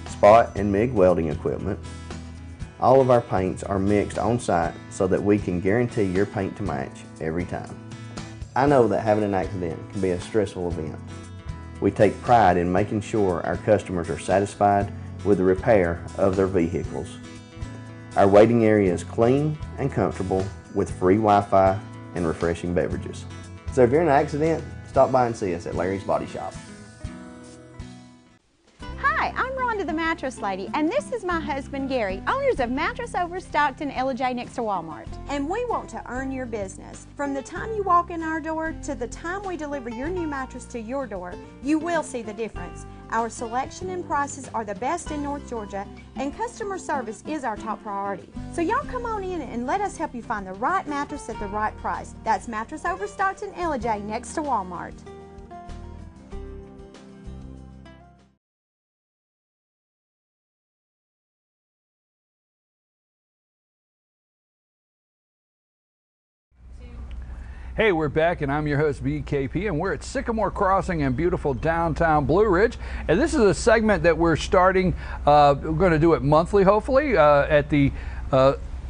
spot and MIG welding equipment. All of our paints are mixed on site so that we can guarantee your paint to match every time. I know that having an accident can be a stressful event. We take pride in making sure our customers are satisfied with the repair of their vehicles. Our waiting area is clean and comfortable with free Wi-Fi and refreshing beverages. So if you're in an accident, stop by and see us at Larry's Body Shop. Hi, I'm Rhonda the Mattress Lady, and this is my husband Gary, owners of Mattress Overstocked in Ellijay next to Walmart. And we want to earn your business. From the time you walk in our door to the time we deliver your new mattress to your door, you will see the difference. Our selection and prices are the best in North Georgia, and customer service is our top priority. So y'all come on in and let us help you find the right mattress at the right price. That's Mattress Overstocked in Ellijay next to Walmart. Hey, we're back, and I'm your host, BKP, and we're at Sycamore Crossing in beautiful downtown Blue Ridge. And this is a segment that we're starting, we're going to do it monthly, hopefully, at the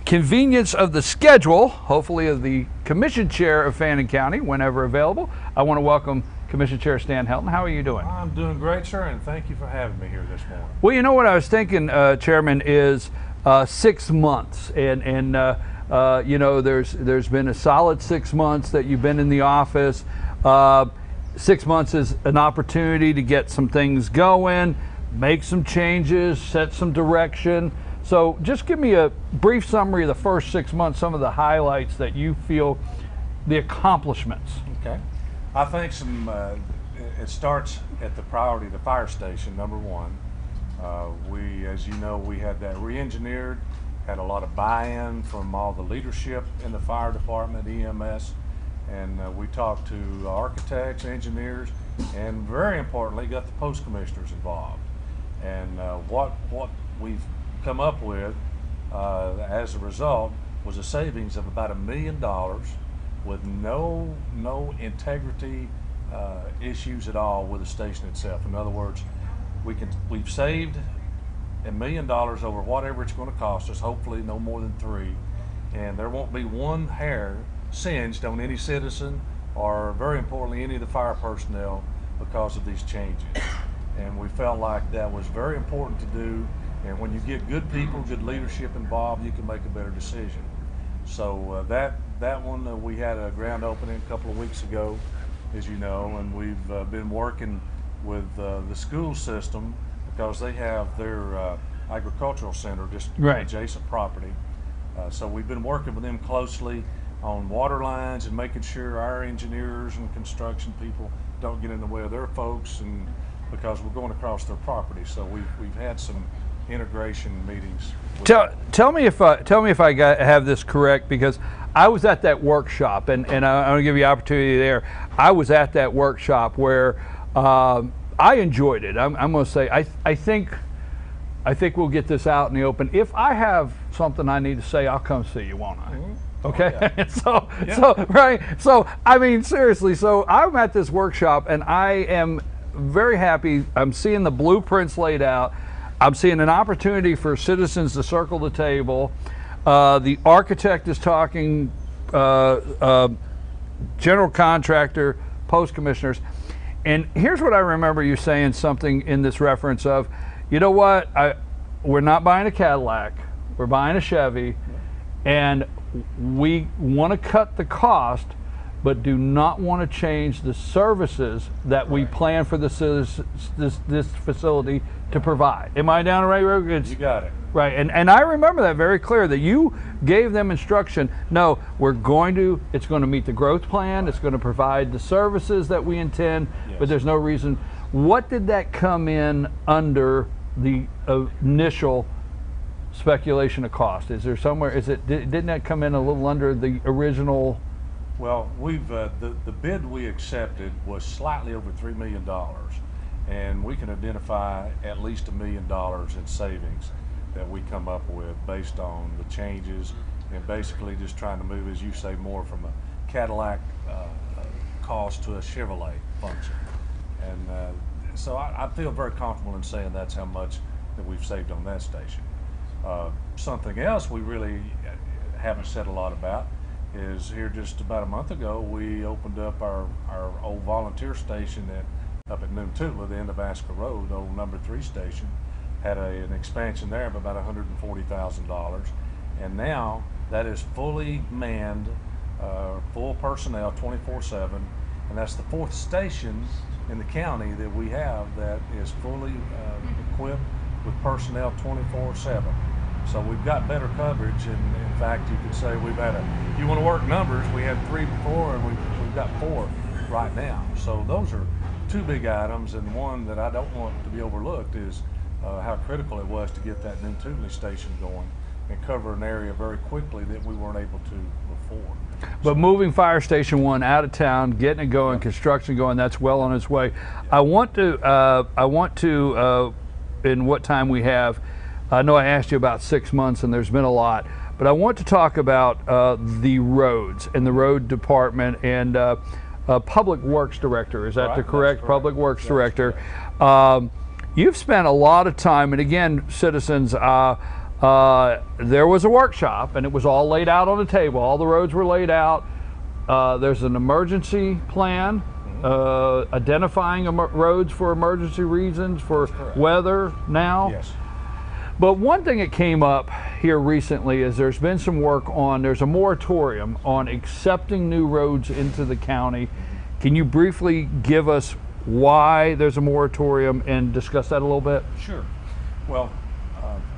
convenience of the schedule, hopefully of the Commission Chair of Fannin County, whenever available, I want to welcome Commission Chair Stan Helton. How are you doing? I'm doing great, sir, and thank you for having me here this morning. Well, you know what I was thinking, Chairman, is 6 months, and you know, there's been a solid 6 months that you've been in the office. 6 months is an opportunity to get some things going, make some changes, set some direction. So just give me a brief summary of the first 6 months, some of the highlights that you feel, the accomplishments. Okay. I think it starts at the priority, the fire station, number one. We, as you know, we had that re-engineered, had a lot of buy-in from all the leadership in the fire department, EMS, and we talked to architects, engineers, and very importantly, got the post commissioners involved. And what we've come up with as a result was a savings of about $1 million with no integrity issues at all with the station itself. In other words, we've saved $1 million over whatever it's going to cost us, hopefully no more than 3, and there won't be one hair singed on any citizen or, very importantly, any of the fire personnel because of these changes. And we felt like that was very important to do, and when you get good people, good leadership involved, you can make a better decision. So that one, we had a grand opening a couple of weeks ago, as you know, and we've been working with the school system because they have their agricultural center just adjacent property. So we've been working with them closely on water lines and making sure our engineers and construction people don't get in the way of their folks, and because we're going across their property. So we've had some integration meetings. Tell me if I have this correct, because I was at that workshop, and I'm going to give you opportunity there. I was at that workshop where I enjoyed it. I'm going to say I think we'll get this out in the open. If I have something I need to say, I'll come see you, won't I? Mm-hmm. Okay. Oh, yeah. So I mean, seriously. So I'm at this workshop, and I am very happy. I'm seeing the blueprints laid out. I'm seeing an opportunity for citizens to circle the table. The architect is talking, general contractor, post commissioners. And here's what I remember you saying something in this reference of, you know what, we're not buying a Cadillac, we're buying a Chevy, and we want to cut the cost, but do not want to change the services that we plan for this facility to provide. Am I down the right road? You got it. Right, and I remember that very clear, that you gave them instruction, no, it's going to meet the growth plan, it's going to provide the services that we intend, but there's no reason. What did that come in under the initial speculation of cost? Is there somewhere, didn't that come in a little under the original? Well, we've the bid we accepted was slightly over $3 million, and we can identify at least $1 million in savings that we come up with based on the changes, and basically just trying to move, as you say, more from a Cadillac cost to a Chevrolet function. And so I feel very comfortable in saying that's how much that we've saved on that station. Something else we really haven't said a lot about is here just about a month ago, we opened up our old volunteer station up at Nuntutla, the end of Asker Road, the old number 3 station. Had an expansion there of about $140,000, and now that is fully manned, full personnel 24/7, and that's the 4th station in the county that we have that is fully equipped with personnel 24/7. So we've got better coverage, and in fact, you could say we've had if you want to work numbers, we had 3 before, and we've got 4 right now. So those are 2 big items, and one that I don't want to be overlooked is how critical it was to get that Nuntutla station going and cover an area very quickly that we weren't able to before. But moving Fire Station 1 out of town, getting it going, construction going, that's well on its way. I want to, in what time we have, I know I asked you about 6 months and there's been a lot, but I want to talk about the roads and the road department and Public Works Director. Is that the correct? Public Works Director. You've spent a lot of time, and again, citizens, there was a workshop, and it was all laid out on the table. All the roads were laid out. There's an emergency plan, identifying roads for emergency reasons, for weather now. Yes. But one thing that came up here recently is there's been some work on, there's a moratorium on accepting new roads into the county. Can you briefly give us why there's a moratorium and discuss that a little bit? Sure. Well,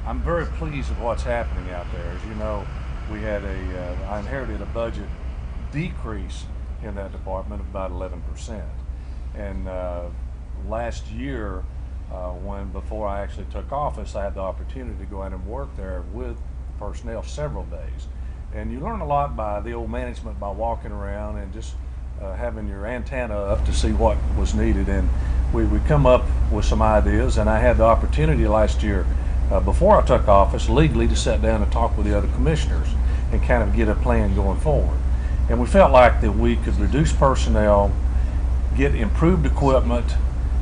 I'm very pleased with what's happening out there. As you know, we had I inherited a budget decrease in that department of about 11%. And last year, before I actually took office, I had the opportunity to go out and work there with personnel several days. And you learn a lot by the old management by walking around and just having your antenna up to see what was needed. And we come up with some ideas, and I had the opportunity last year, before I took office, legally to sit down and talk with the other commissioners and kind of get a plan going forward. And we felt like that we could reduce personnel, get improved equipment,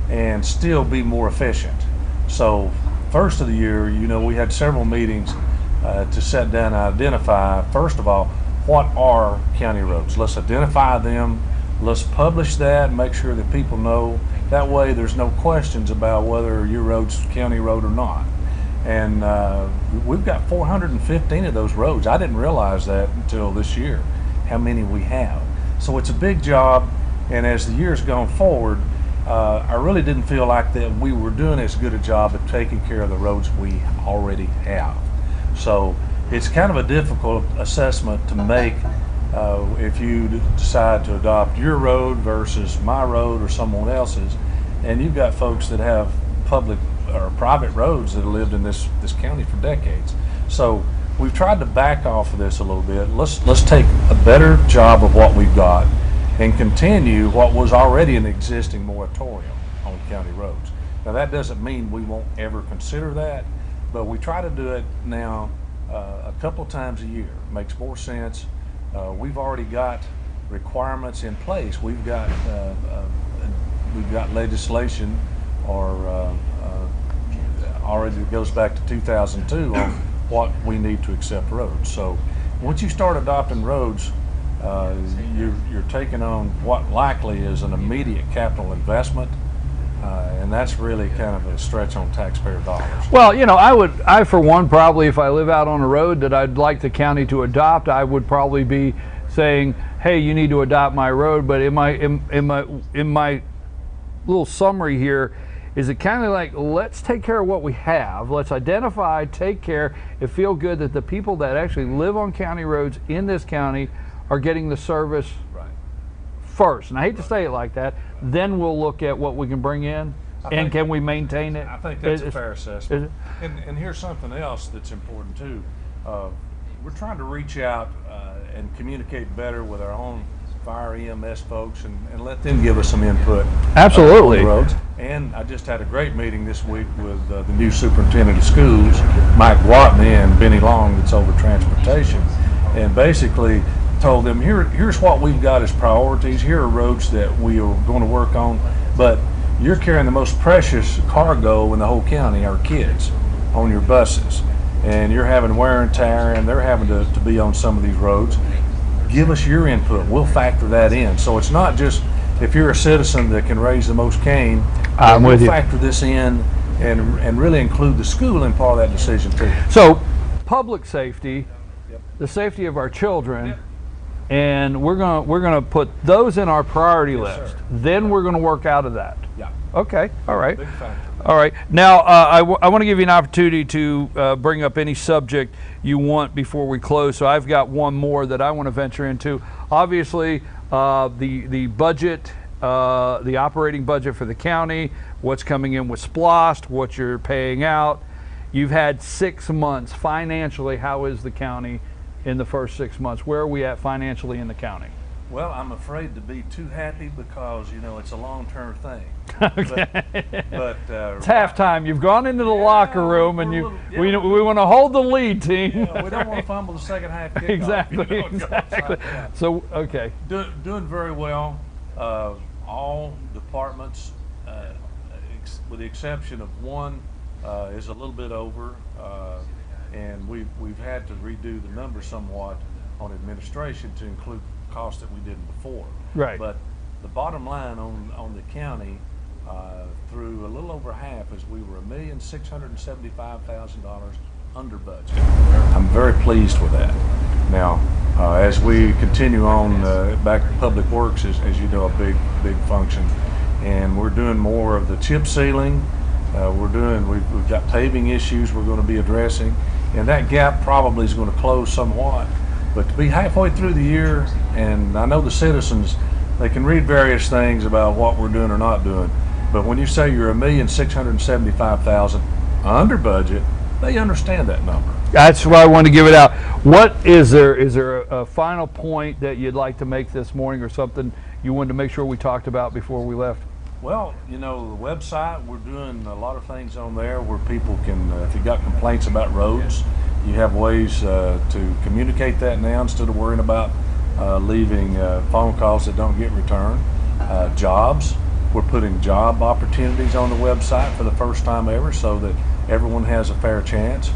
and still be more efficient. So first of the year, we had several meetings to sit down and identify, first of all, what are county roads? Let's identify them, let's publish that, and make sure that people know. That way there's no questions about whether your road's county road or not. And we've got 415 of those roads. I didn't realize that until this year, how many we have. So it's a big job, and as the year's gone forward, I really didn't feel like that we were doing as good a job of taking care of the roads we already have. So it's kind of a difficult assessment to make if you decide to adopt your road versus my road or someone else's. And you've got folks that have public or private roads that have lived in this county for decades. So we've tried to back off of this a little bit. Let's take a better job of what we've got and continue what was already an existing moratorium on county roads. Now that doesn't mean we won't ever consider that, but we try to do it now a couple times a year. It makes more sense. We've already got requirements in place. We've got legislation already that goes back to 2002 on what we need to accept roads. So once you start adopting roads, you're taking on what likely is an immediate capital investment, and that's really kind of a stretch on taxpayer dollars. Well, I for one, probably if I live out on a road that I'd like the county to adopt, I would probably be saying, hey, you need to adopt my road. But in my little summary here, is it kind of like, let's take care of what we have, let's identify, take care, and feel good that the people that actually live on county roads in this county are getting the service first. And I hate to say it like that. Then we'll look at what we can bring in, and can we maintain it? I think that's a fair assessment. And here's something else that's important too. We're trying to reach out and communicate better with our own fire EMS folks and let them give us some input. Absolutely. On the roads. And I just had a great meeting this week with the new superintendent of schools, Mike Watney, and Benny Long, that's over transportation, and basically told them, here's what we've got as priorities. Here are roads that we are going to work on, but you're carrying the most precious cargo in the whole county, our kids, on your buses, and you're having wear and tear, and they're having to be on some of these roads. Give us your input. We'll factor that in. So it's not just if you're a citizen that can raise the most cane. We'll factor this in and really include the school in part of that decision too. So public safety, the safety of our children, and we're gonna put those in our priority list. Then we're gonna work out of that. Yeah. Okay. All right. Big factor. All right. Now I want to give you an opportunity to bring up any subject you want before we close. So I've got one more that I want to venture into. Obviously, the budget, the operating budget for the county, what's coming in with SPLOST, what you're paying out. You've had 6 months financially. How is the county in the first 6 months? Where are we at financially in the county? Well, I'm afraid to be too happy because, it's a long-term thing. Okay. But it's halftime. You've gone into the locker room, and we want to hold the lead, team. We don't want to fumble the second half kickoff. Exactly. Exactly. So, okay. Doing very well. All departments, with the exception of one, is a little bit over. and we've had to redo the numbers somewhat on administration to include costs that we didn't before. Right. But the bottom line on the county through a little over half is we were $1,675,000 under budget. I'm very pleased with that. Now, as we continue on back to Public Works, as you know, a big function, and we're doing more of the chip sealing. We've got paving issues we're going to be addressing, and that gap probably is going to close somewhat. But to be halfway through the year, and I know the citizens, they can read various things about what we're doing or not doing, but when you say you're $1,675,000 under budget, they understand that number. That's why I want to give it out. What is there? Is there a final point that you'd like to make this morning, or something you wanted to make sure we talked about before we left? Well, you know, the website, we're doing a lot of things on there where people can, if you've got complaints about roads, you have ways to communicate that now instead of worrying about leaving phone calls that don't get returned. Jobs, we're putting job opportunities on the website for the first time ever so that everyone has a fair chance.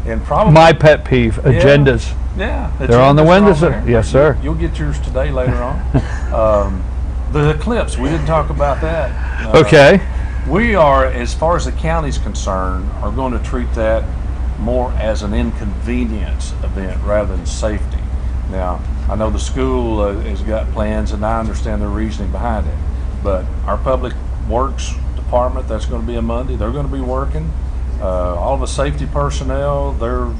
And probably my pet peeve, agendas. Yeah, they're on the windows. Yes, sir. You'll get yours today later on. The eclipse, we didn't talk about that. Okay. We are, as far as the county's concerned, are going to treat that more as an inconvenience event rather than safety. Now, I know the school has got plans, and I understand their reasoning behind it. But our Public Works Department, that's going to be a Monday, they're going to be working. All the safety personnel, they're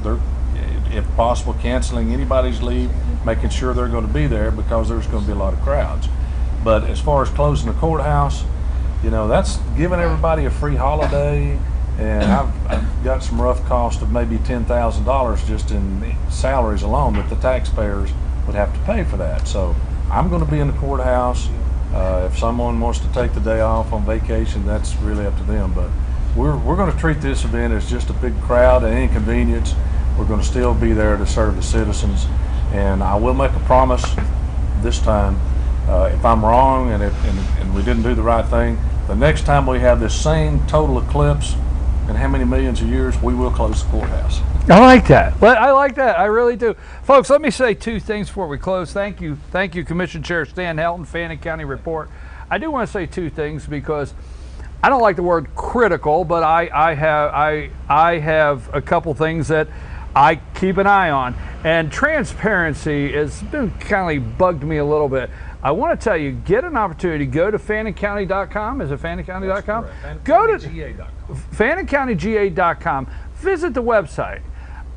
if possible canceling anybody's leave, making sure they're going to be there because there's going to be a lot of crowds. But as far as closing the courthouse, you know, that's giving everybody a free holiday, and I've got some rough cost of maybe $10,000 just in salaries alone that the taxpayers would have to pay for that. So I'm going to be in the courthouse. If someone wants to take the day off on vacation, that's really up to them. But we're going to treat this event as just a big crowd and inconvenience. We're going to still be there to serve the citizens, and I will make a promise this time. If I'm wrong and we didn't do the right thing, the next time we have this same total eclipse in how many millions of years, we will close the courthouse. I like that. I like that. I really do. Folks, let me say two things before we close. Thank you, Commission Chair Stan Helton, Fannin County Report. I do want to say two things because I don't like the word critical, but I have a couple things that I keep an eye on. And transparency has been kind of bugged me a little bit. I want to tell you, get an opportunity, go to FanninCounty.com. Is it FanninCounty.com? Go to FanninCountyGA.com. Visit the website.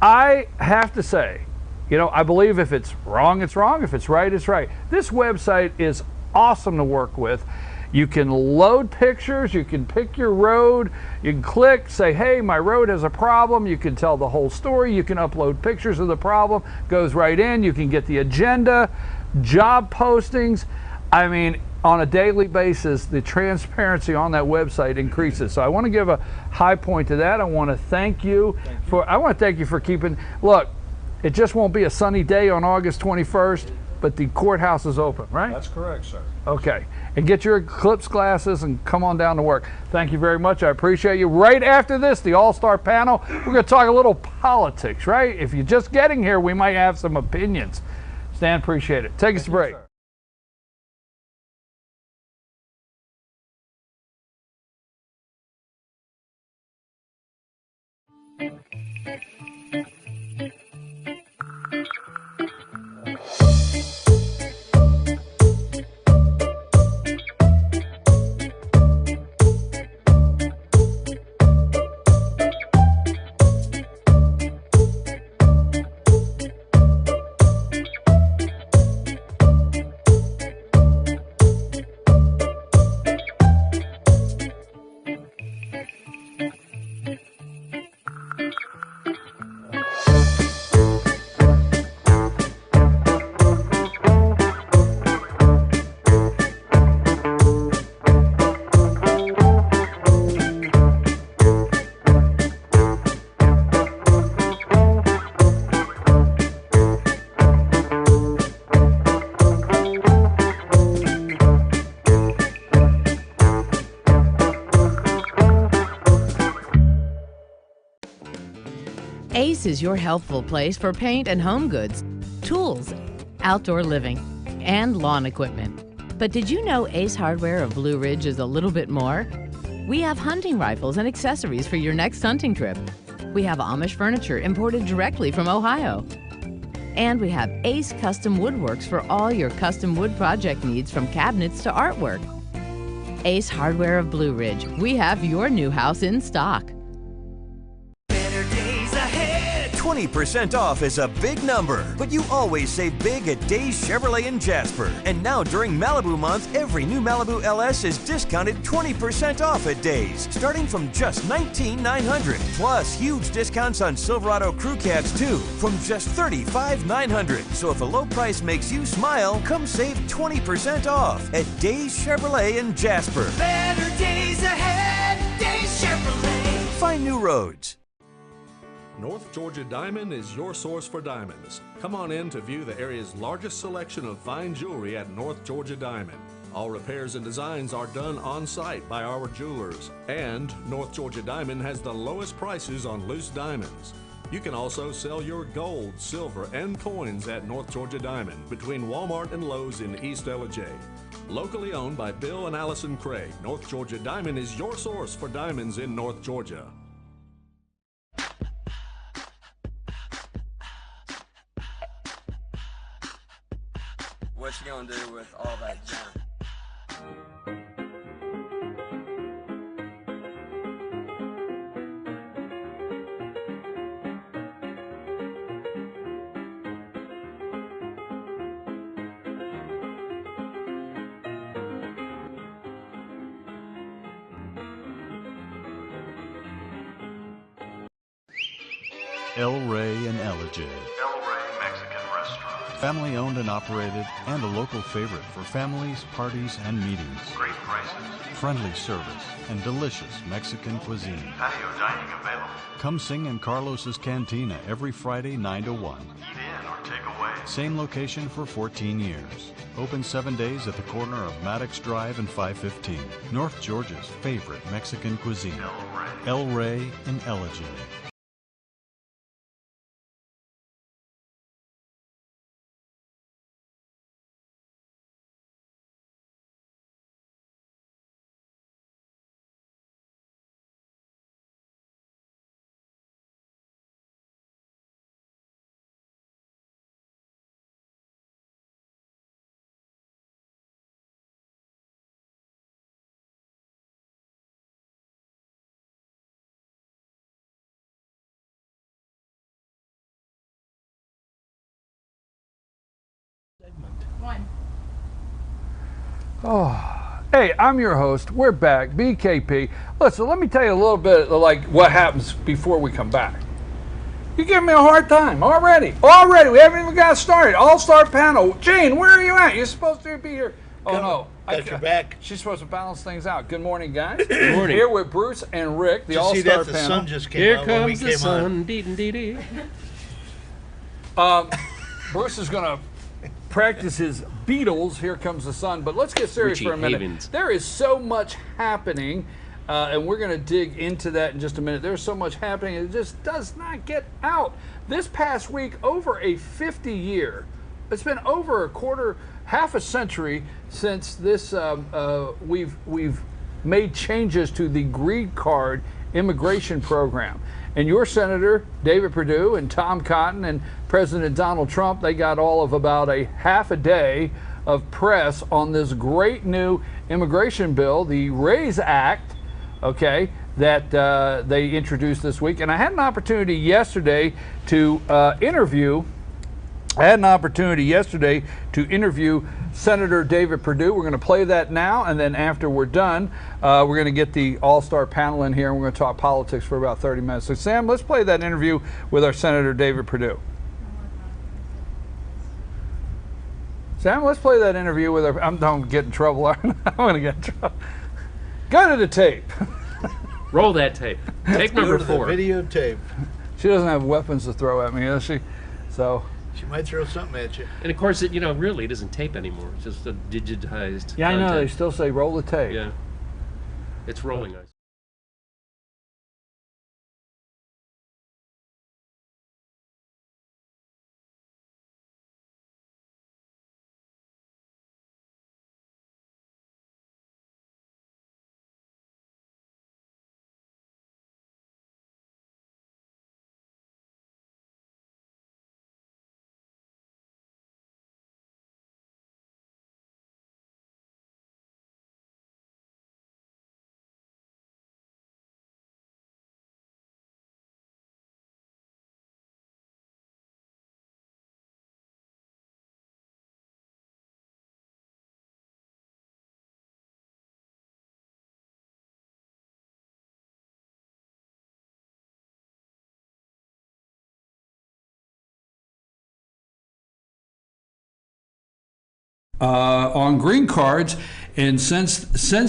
I have to say, you know, I believe if it's wrong, it's wrong. If it's right, it's right. This website is awesome to work with. You can load pictures, you can pick your road, you can click, say, hey, my road has a problem. You can tell the whole story. You can upload pictures of the problem, goes right in. You can get the agenda, job postings. I mean, on a daily basis, the transparency on that website increases. So I want to give a high point to that. I want to thank you for keeping, look, it just won't be a sunny day on August 21st, but the courthouse is open, right? That's correct, sir. Okay, and get your eclipse glasses and come on down to work. Thank you very much. I appreciate you. Right after this, the All-Star panel, we're going to talk a little politics, right? If you're just getting here, we might have some opinions. Stan, appreciate it. Take us to break. Ace is your healthful place for paint and home goods, tools, outdoor living, and lawn equipment. But did you know Ace Hardware of Blue Ridge is a little bit more? We have hunting rifles and accessories for your next hunting trip. We have Amish furniture imported directly from Ohio. And we have Ace Custom Woodworks for all your custom wood project needs, from cabinets to artwork. Ace Hardware of Blue Ridge. We have your new house in stock. 20% off is a big number, but you always save big at Days Chevrolet in Jasper. And now during Malibu month, every new Malibu LS is discounted 20% off at Days, starting from just $19,900. Plus, huge discounts on Silverado crew cabs too, from just $35,900. So if a low price makes you smile, come save 20% off at Days Chevrolet in Jasper. Better days ahead, Days Chevrolet. Find new roads. North Georgia Diamond is your source for diamonds. Come on in to view the area's largest selection of fine jewelry at North Georgia Diamond. All repairs and designs are done on site by our jewelers. And North Georgia Diamond has the lowest prices on loose diamonds. You can also sell your gold, silver, and coins at North Georgia Diamond between Walmart and Lowe's in East Ellijay. Locally owned by Bill and Allison Craig, North Georgia Diamond is your source for diamonds in North Georgia. What you gonna do with all that junk? El Rey and Ellijay. El Rey Mexican Restaurant. Family owned and operated, and a local favorite for families, parties, and meetings. Great prices. Friendly service and delicious Mexican cuisine. Patio dining available. Come sing in Carlos's Cantina every Friday 9 to 1. Eat in or take away. Same location for 14 years. Open 7 days at the corner of Maddox Drive and 515. North Georgia's favorite Mexican cuisine. El Rey and Ellijay. One. Oh, hey, I'm your host. We're back, BKP. Listen, let me tell you a little bit of like what happens before we come back. You give me a hard time already. Already, we haven't even got started. All-star panel. Jane, where are you at? You're supposed to be here. Oh no, got your back. She's supposed to balance things out. Good morning, guys. Good morning. Here with Bruce and Rick, the all-star panel. The sun just came Here out when we comes the came sun. Dee dee dee. Bruce is going to practice his Beatles, Here Comes the Sun, but let's get serious Richie for a minute. Havens. There is so much happening, and we're going to dig into that in just a minute. There's so much happening, it just does not get out. This past week, over a 50-year, it's been over a quarter, half a century since this, we've made changes to the green card immigration program. And your Senator, David Perdue, and Tom Cotton, and President Donald Trump, they got all of about a half a day of press on this great new immigration bill, the RAISE Act, okay, that they introduced this week. And I had an opportunity yesterday to interview Senator David Perdue. We're going to play that now, and then after we're done, we're going to get the all-star panel in here, and we're going to talk politics for about 30 minutes. So Sam, let's play that interview with our Senator David Perdue. Sam, let's play that interview with our, I'm going to get in trouble. I'm going to get in trouble. Go to the tape. Roll that tape. Tape number 4. The videotape. She doesn't have weapons to throw at me, does she? So she might throw something at you. And of course, it really doesn't tape anymore. It's just a digitized. Yeah, content. I know. They still say roll the tape. Yeah, it's rolling. on green cards. And since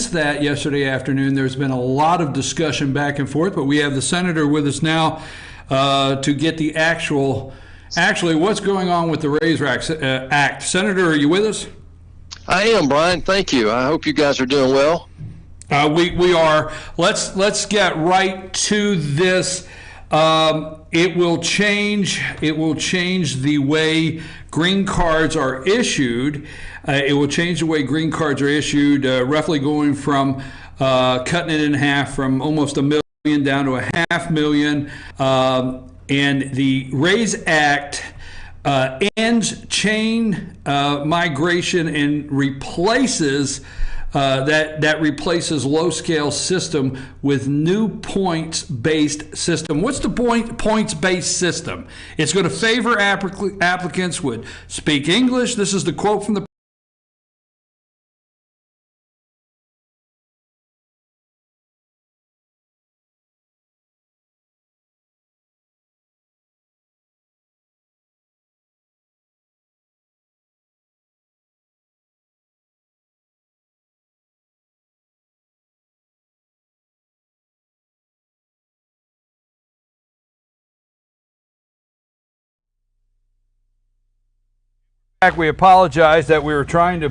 that yesterday afternoon, there's been a lot of discussion back and forth, but we have the senator with us now to get the actually what's going on with the Raise Act. Senator, are you with us? I am, Brian. Thank you. I hope you guys are doing well. We are. Let's get right to this. It will change the way green cards are issued. It will change the way green cards are issued, roughly going from cutting it in half from almost $1 million down to $500,000. And the Raise Act ends chain migration and replaces that replaces low-scale system with new points-based system. What's the points-based system? It's going to favor applicants would speak English. This is the quote from the We apologize that we were trying to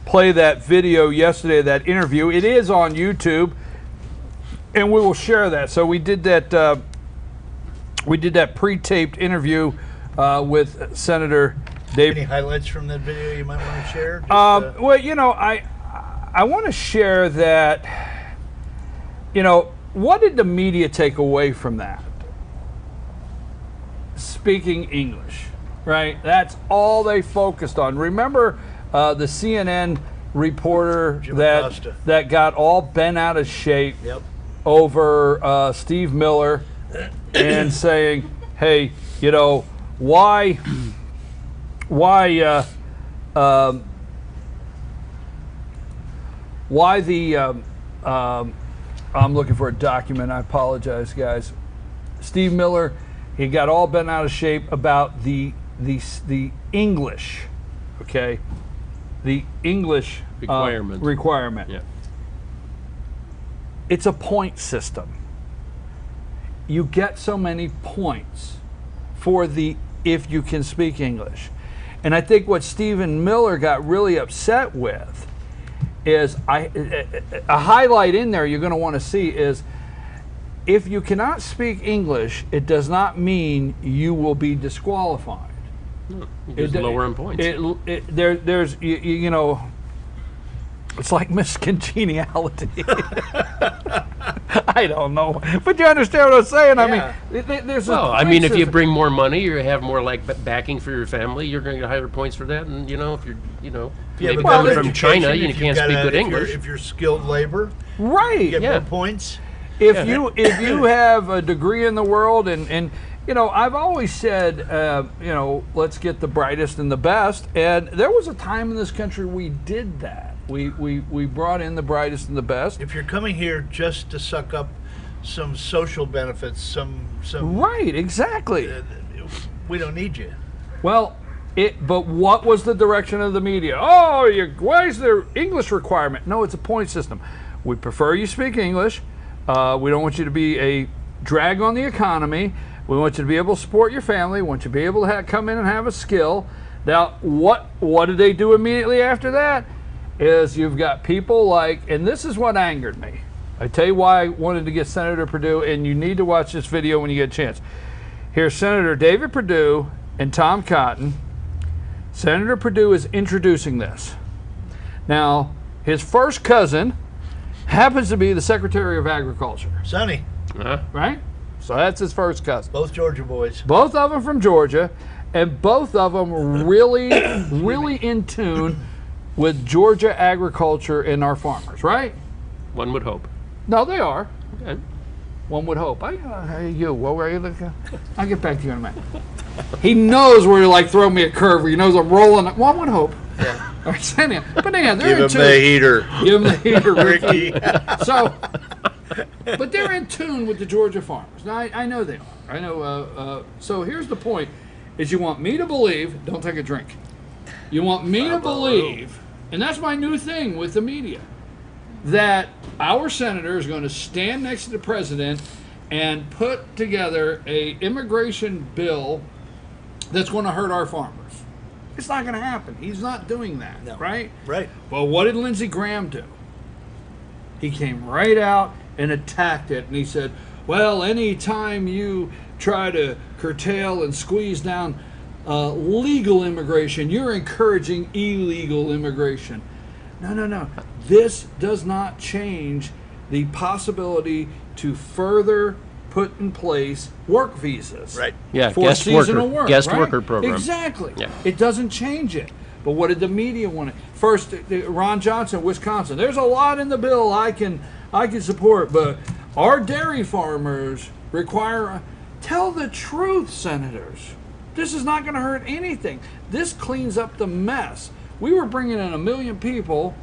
play that video yesterday, that interview. It is on YouTube, and we will share that. So we did that pre-taped interview with Senator David. Any highlights from that video you might want to share? Well, you know, I want to share that. You know, what did the media take away from that? Speaking English. Right, that's all they focused on. Remember the CNN reporter that got all bent out of shape over Steve Miller and saying, "Hey, you know, why the I'm looking for a document. I apologize, guys. Steve Miller, he got all bent out of shape about the English, okay? The English requirement. Yeah. It's a point system. You get so many points for if you can speak English. And I think what Stephen Miller got really upset with is a highlight in there you're going to want to see is if you cannot speak English, it does not mean you will be disqualified. Just lower in points. There's you know, it's like Miss Congeniality. I don't know, but you understand what I'm saying. Yeah. I mean, there's if you bring more money, you have more like backing for your family. You're going to get higher points for that, and if you're maybe coming from China, you can't speak good English. If you're skilled labor, right? You get more points. If you have a degree in the world and I've always said, let's get the brightest and the best. And there was a time in this country we did that. We brought in the brightest and the best. If you're coming here just to suck up some social benefits, some right, exactly. We don't need you. Well, but what was the direction of the media? Oh, why is there English requirement? No, it's a point system. We prefer you speak English. We don't want you to be a drag on the economy. We want you to be able to support your family. We want you to be able to come in and have a skill. Now, what did they do immediately after that? Is you've got people like, and this is what angered me. I tell you why I wanted to get Senator Perdue, and you need to watch this video when you get a chance. Here's Senator David Perdue and Tom Cotton. Senator Perdue is introducing this. Now, his first cousin happens to be the Secretary of Agriculture. Sonny. Right? So that's his first cousin. Both Georgia boys. Both of them from Georgia, and both of them really, really in tune with Georgia agriculture and our farmers, right? One would hope. No, they are. Okay. One would hope. What were you looking? I'll get back to you in a minute. He knows where to throwing me a curve. He knows I'm rolling. One would hope. Yeah. All right, send him. But yeah, they're Give him the heater. Give him the heater, Ricky. But they're in tune with the Georgia farmers. Now, I know they are. I know. So here's the point: is you want me to believe? Don't take a drink. You want me to believe and that's my new thing with the media, that our senator is going to stand next to the president and put together a immigration bill that's going to hurt our farmers. It's not going to happen. He's not doing that, right? Right. Well, what did Lindsey Graham do? He came right out and attacked it, and he said, well, anytime you try to curtail and squeeze down legal immigration, you're encouraging illegal immigration. No. This does not change the possibility to further put in place work visas. Right. Yeah, for guest seasonal worker, work. guest right? worker program. Exactly. Yeah. It doesn't change it. But what did the media want? First, Ron Johnson, Wisconsin. There's a lot in the bill I can support, but our dairy farmers require. Tell the truth, senators. This is not going to hurt anything. This cleans up the mess. We were bringing in 1 million people,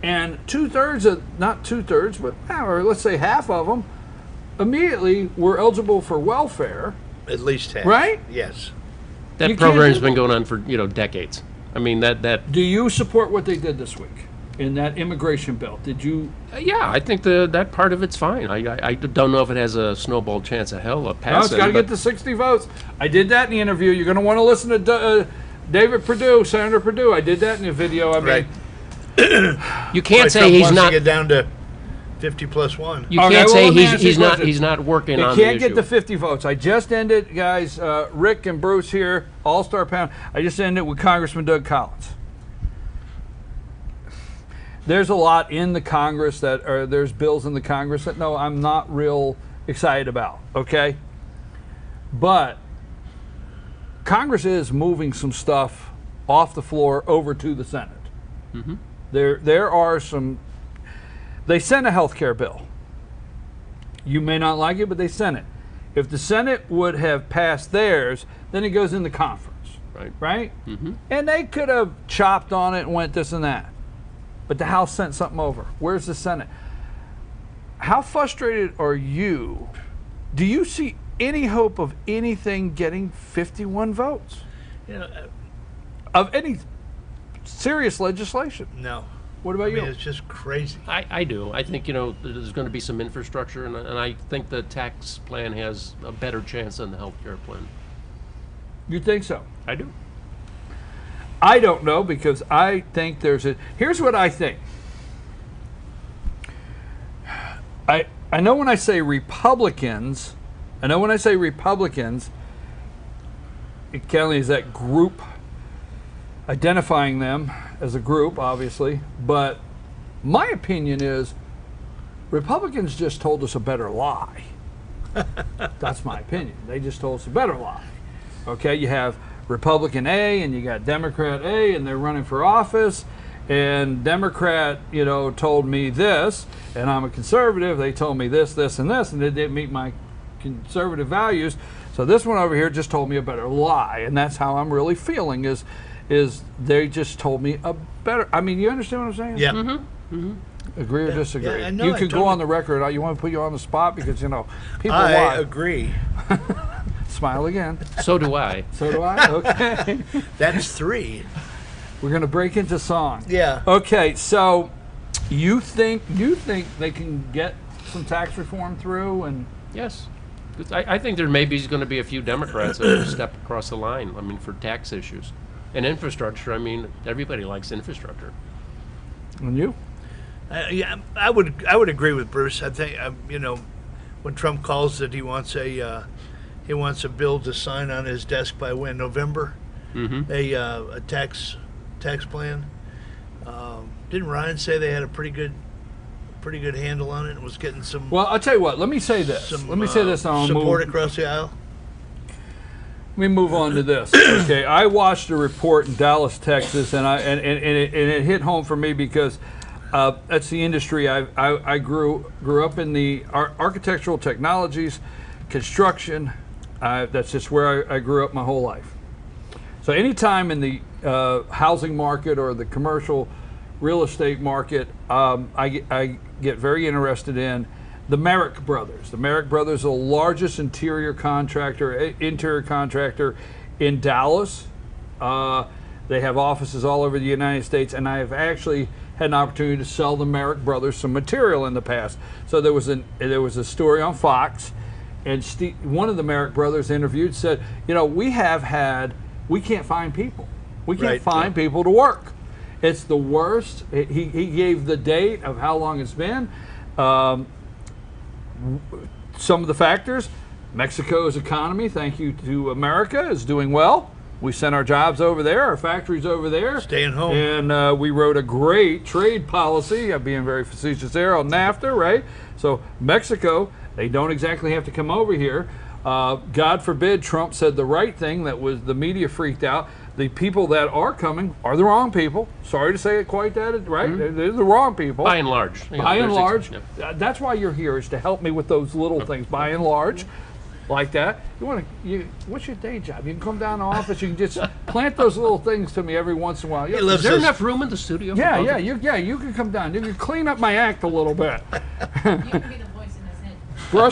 and not 2/3, but or let's say half of them, immediately were eligible for welfare. At least half. Right? Yes. That program's been going on for decades. I mean that. Do you support what they did this week in that immigration bill? Did you? Yeah, I think that part of it's fine. I don't know if it has a snowball chance of hell of passing. No, it's got to get to 60 votes. I did that in the interview. You're going to want to listen to David Perdue, Senator Perdue. I did that in the video. I mean, you can't say he's not. To get down to 50 plus 1. You can't say he's not working on the issue. He can't get the 50 votes. I just ended, guys, Rick and Bruce here, All-Star Panel. I just ended with Congressman Doug Collins. There's a lot in the Congress there's bills in the Congress that I'm not real excited about, okay? But Congress is moving some stuff off the floor over to the Senate. Mm-hmm. There are some. They sent a health care bill. You may not like it, but they sent it. If the Senate would have passed theirs, then it goes in the conference. Right? Mm-hmm. And they could have chopped on it and went this and that. But the House sent something over. Where's the Senate? How frustrated are you? Do you see any hope of anything getting 51 votes? Of any serious legislation? No. What about you? It's just crazy. I do. I think there's going to be some infrastructure, and I think the tax plan has a better chance than the health care plan. You think so? I do. I don't know, because I think here's what I think. I know when I say Republicans, it kind of is that group, identifying them as a group, obviously, but my opinion is Republicans just told us a better lie. That's my opinion. They just told us a better lie. Okay, you have Republican A and you got Democrat A, and they're running for office, and Democrat, told me this, and I'm a conservative. They told me this, this, and this, and they didn't meet my conservative values. So this one over here just told me a better lie, and that's how I'm really feeling is they just told me a better. I mean, you understand what I'm saying? Yeah. Mm-hmm. Mm-hmm. Agree or disagree? Yeah, no, you could go on the record. You want to put you on the spot because people I lie. agree. Smile again. So do I. So do I. Okay. That's 3. We're gonna break into song. Yeah. Okay. So, you think they can get some tax reform through? And yes, I think there maybe is going to be a few Democrats that will step across the line. I mean, for tax issues and infrastructure. I mean, everybody likes infrastructure. And you? Yeah, I would agree with Bruce. I think when Trump calls that he wants a bill to sign on his desk by when November, mm-hmm. a tax plan. Didn't Ryan say they had a pretty good handle on it and was getting some? Well, I'll tell you what. Let me say this. Let me say this. Now support across the aisle. Let me move on to this. Okay, I watched a report in Dallas, Texas, and it hit home for me because that's the industry I grew up in, the architectural technologies, construction. That's just where I grew up my whole life. So anytime in the housing market or the commercial real estate market, I get very interested in the Merrick Brothers. The Merrick Brothers are the largest interior contractor in Dallas. They have offices all over the United States, and I have actually had an opportunity to sell the Merrick brothers some material in the past. So there was a story on Fox, and one of the Merrick brothers interviewed said, you know, we can't find people. We can't find people to work. It's the worst. He gave the date of how long it's been. Some of the factors: Mexico's economy, thank you to America, is doing well. We sent our jobs over there, our factories over there. Staying home. And we wrote a great trade policy, being very facetious there, on NAFTA, right? So Mexico, they don't exactly have to come over here. God forbid Trump said the right thing, that was the media freaked out. The people that are coming are the wrong people. Sorry to say it quite that, right? Mm-hmm. They're the wrong people. By and large. By and large. That's why you're here, is to help me with those little things, by and large. Like that. What's your day job? You can come down to the office. You can just plant those little things to me every once in a while. Is there enough room in the studio? Yeah. You can come down. You can clean up my act a little bit. You can be the voice in his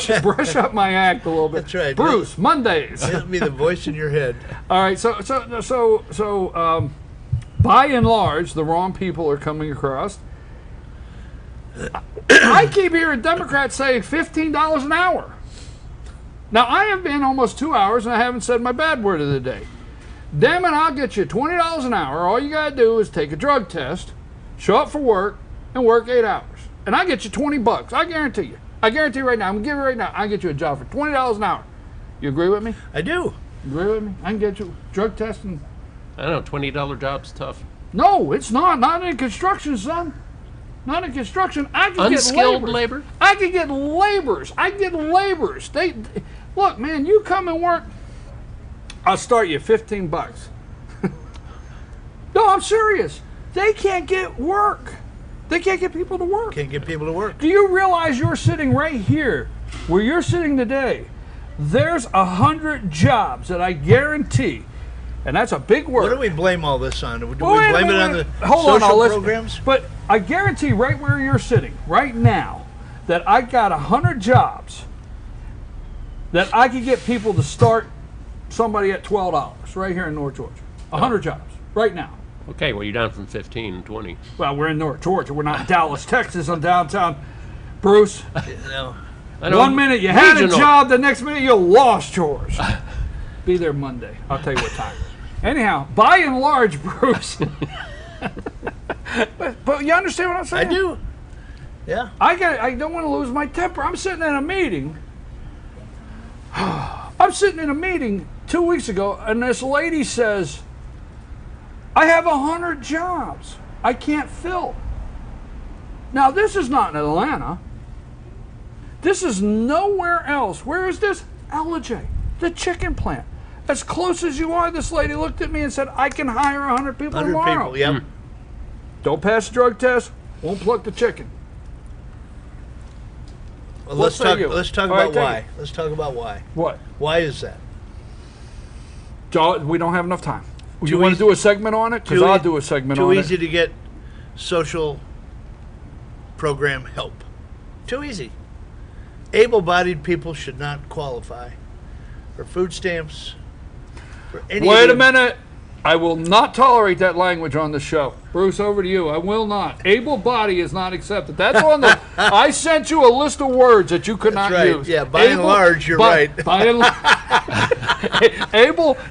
head. Brush up my act a little bit. That's right. Bruce, Mondays. You'll be the voice in your head. All right. So, by and large, the wrong people are coming across. I keep hearing Democrats say $15 an hour. Now, I have been almost 2 hours and I haven't said my bad word of the day. Damn it, I'll get you $20 an hour. All you got to do is take a drug test, show up for work, and work 8 hours. And I get you $20. I guarantee you. I guarantee right now. I'm going to give you right now. I get you a job for $20 an hour. You agree with me? I do. You agree with me? I can get you drug testing. I don't know, $20 job's tough. No, it's not. Not in construction, son. Not in construction. I can Unskilled get labor? I can get laborers. Look, man, you come and work. I'll start you $15. No, I'm serious. They can't get work. They can't get people to work. Can't get people to work. Do you realize you're sitting right here, where you're sitting today? There's 100 jobs that I guarantee, and that's a big word. What do we blame all this on? Do we blame it on the social programs? But I guarantee right where you're sitting right now that I got 100 jobs that I could get people to start somebody at $12 right here in North Georgia. 100 jobs right now. Okay, well, you're down from 15 and 20. Well, we're in North Georgia. We're not in Dallas, Texas. I'm downtown. Bruce, No. I know, 1 minute you had a regional. job, the next minute you lost yours. Be there Monday. I'll tell you what time. Anyhow, by and large, Bruce. but you understand what I'm saying? I do. Yeah. I don't want to lose my temper. I'm sitting in a meeting. I'm sitting in a meeting 2 weeks ago, and this lady says, I have 100 jobs I can't fill. Now, this is not in Atlanta. This is nowhere else. Where is this? LJ, the chicken plant. As close as you are, this lady looked at me and said, I can hire 100 people 100 tomorrow. people, yep. Don't pass the drug test, won't pluck the chicken. Well, What let's say talk. you? Let's talk All right, about take why. it. Let's talk about why. What? Why is that? We don't have enough time. You Too want to easy- do a segment on it? Because Too I'll ea- do a segment Too on easy it. to get social program help. Too easy. Able-bodied people should not qualify for food stamps. For any Wait of a the- minute. I will not tolerate that language on the show. Bruce, over to you. I will not. Able body is not accepted. That's on the. I sent you a list of words that you could That's not right. use. Yeah, by and large, you're right. By and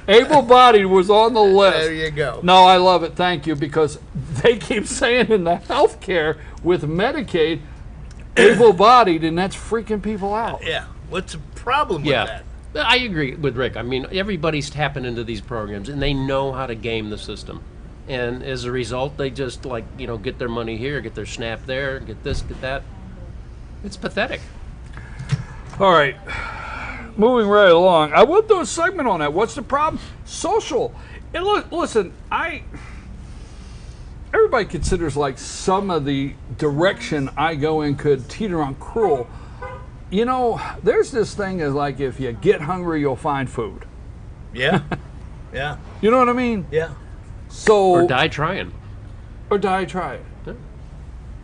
able-bodied was on the list. There you go. No, I love it. Thank you, because they keep saying in the healthcare with Medicaid, able-bodied, and that's freaking people out. Yeah. What's the problem with that? I agree with Rick. I mean, everybody's tapping into these programs, and they know how to game the system. And as a result, they just, get their money here, get their SNAP there, get this, get that. It's pathetic. All right. Moving right along. I will do a segment on that. What's the problem? Social. And listen, everybody considers some of the direction I go in could teeter on cruel. You know, there's this thing as if you get hungry, you'll find food. Yeah. Yeah. You know what I mean? Yeah. So Or die trying. Yeah.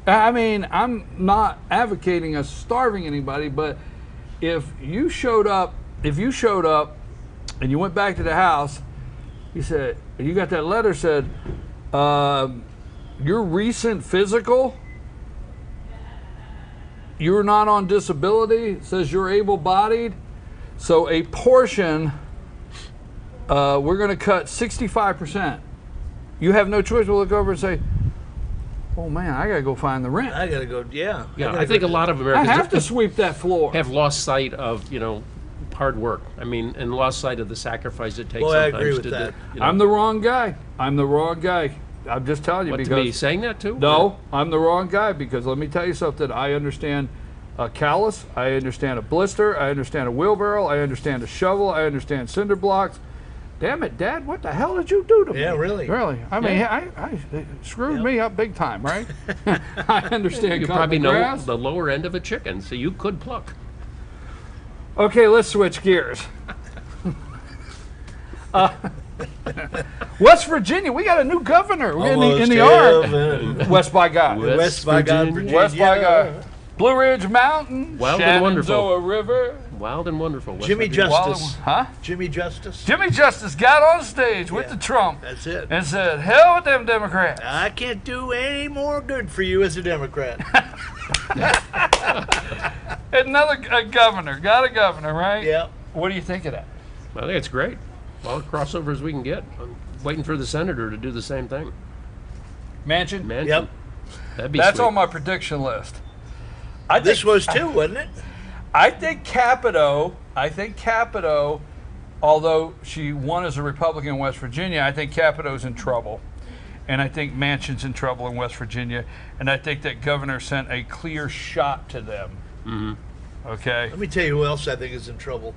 I mean, I'm not advocating us starving anybody, but if you showed up and you went back to the house He said, you got that letter said, your recent physical, you're not on disability. It says you're able-bodied. So a portion, we're going to cut 65%. You have no choice to look over and say, oh man, I got to go find the rent. I got to go, yeah. Yeah, I think a lot of Americans I have to sweep that floor. have lost sight of, hard work. I mean, and lost sight of the sacrifice it takes Boy, I sometimes agree with to that. do. I'm the wrong guy. I'm the wrong guy. I'm just telling you What, because to me saying that too? No, I'm the wrong guy because let me tell you something. I understand a callus. I understand a blister. I understand a wheelbarrow. I understand a shovel. I understand cinder blocks. Damn it, Dad! What the hell did you do to me? Yeah, really. Really. I mean, it screwed me up big time, right? I understand. You cutting probably the know grass. the lower end of a chicken, so you could pluck. Okay, let's switch gears. West Virginia, we got a new governor in the art. West by God. West by God, Virginia. West by God. Blue Ridge Mountain. Wild and wonderful. Shenandoah River. Wild and wonderful. West Jimmy Virginia. Justice. Huh? Jimmy Justice. Jimmy Justice got on stage with the Trump. That's it. And said, hell with them Democrats. I can't do any more good for you as a Democrat. Another governor. Got a governor, right? Yeah. What do you think of that? I think it's great. All the crossovers we can get. I'm waiting for the senator to do the same thing. Mansion? Yep. That'd be That's sweet. on my prediction list. This was too, wasn't it? I think Capito, although she won as a Republican in West Virginia, I think Capito's in trouble. And I think Manchin's in trouble in West Virginia. And I think that governor sent a clear shot to them. Mm-hmm. Okay? Let me tell you who else I think is in trouble.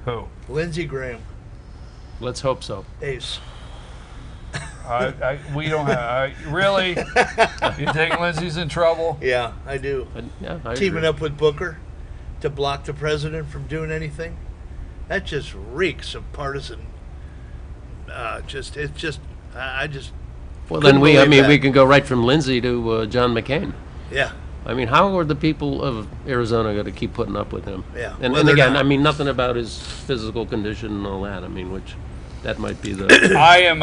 Who? Lindsey Graham. Let's hope so. Ace. We don't have... really? You think Lindsey's in trouble? Yeah, I do. I Teaming agree. up with Booker to block the president from doing anything. That just reeks of partisan. I just. Well, then we believe that. can go right from Lindsey to John McCain. Yeah. I mean, how are the people of Arizona going to keep putting up with him? Yeah. And, Well, and they're again, not. I mean, nothing about his physical condition and all that. I mean, which that might be the. I am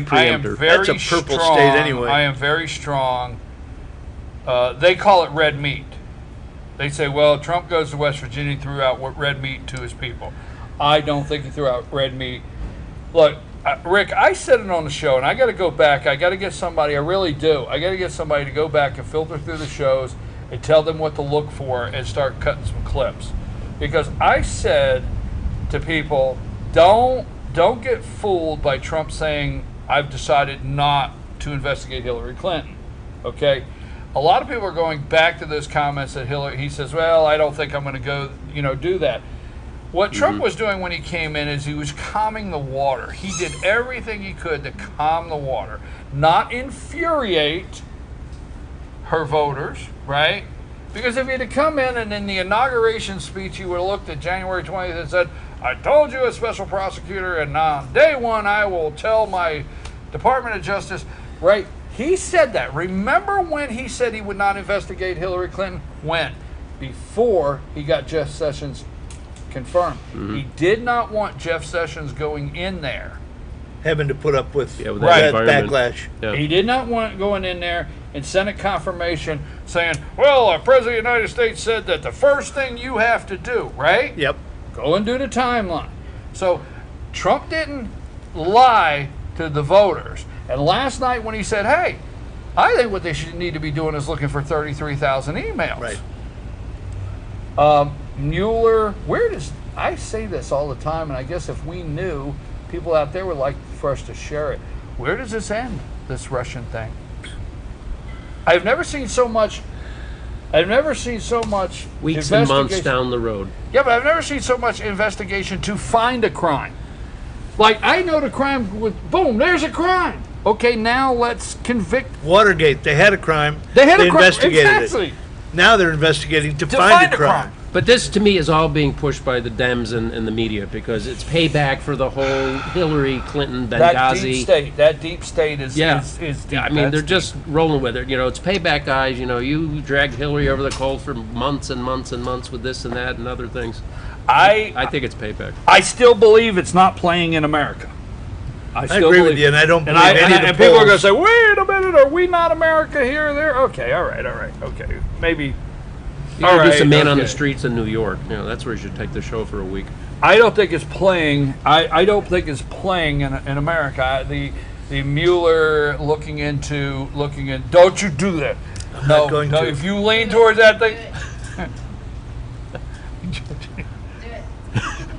preemptor. very That's a purple strong. state anyway. I am very strong. They call it red meat. They say, well, Trump goes to West Virginia, threw out red meat to his people. I don't think he threw out red meat. Look, Rick, I said it on the show, and I got to go back. I got to get somebody. I really do. I got to get somebody to go back and filter through the shows and tell them what to look for and start cutting some clips. Because I said to people, don't get fooled by Trump saying, I've decided not to investigate Hillary Clinton. Okay? A lot of people are going back to those comments that he says, well, I don't think I'm going to go, do that. What Trump was doing when he came in is he was calming the water. He did everything he could to calm the water, not infuriate her voters, right? Because if he had come in and in the inauguration speech he would have looked at January 20th and said, I told you a special prosecutor, and on day one I will tell my Department of Justice, right? He said that. Remember when he said he would not investigate Hillary Clinton? When? Before he got Jeff Sessions confirmed. Mm-hmm. He did not want Jeff Sessions going in there. Having to put up with, with that environment. backlash. Yeah. He did not want going in there and Senate confirmation saying, well, the President of the United States said that the first thing you have to do, right? Yep. Go and do the timeline. So Trump didn't lie to the voters. And last night when he said, hey, I think what they should need to be doing is looking for 33,000 emails. Right. Mueller, I say this all the time, and I guess if we knew, people out there would like for us to share it. Where does this end, this Russian thing? I've never seen so much Weeks and months down the road. Yeah, but I've never seen so much investigation to find a crime. Like, I know the crime with, boom, there's a crime. Okay, now let's convict. Watergate, they had a crime. They had a crime, investigated exactly. it. Now they're investigating to find a crime. But this, to me, is all being pushed by the Dems and the media because it's payback for the whole Hillary Clinton Benghazi. That deep state is deep. I mean, they're just rolling with it. It's payback, guys. You dragged Hillary over the coals for months and months and months with this and that and other things. I think it's payback. I still believe it's not playing in America. I agree believe, with you, and I don't believe any of the and people are going polls. to say, "Wait a minute, are we not America here or there?" Okay, all right, okay, maybe. You gotta do some man on the streets in New York. You know, that's where you should take the show for a week. I don't think it's playing. I don't think it's playing in America. The Mueller looking in. Don't you do that? I'm not going to. If you lean towards that thing.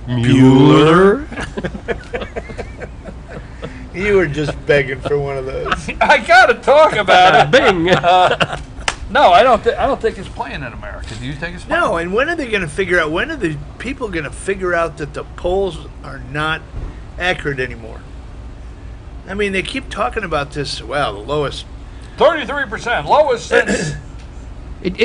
Mueller. You were just begging for one of those. I gotta talk about it. Bing. No, I don't think it's playing in America. Do you think it's playing? No, and when are they going to figure out? When are the people going to figure out that the polls are not accurate anymore? I mean, they keep talking about this. Well, the lowest. 33%, lowest since.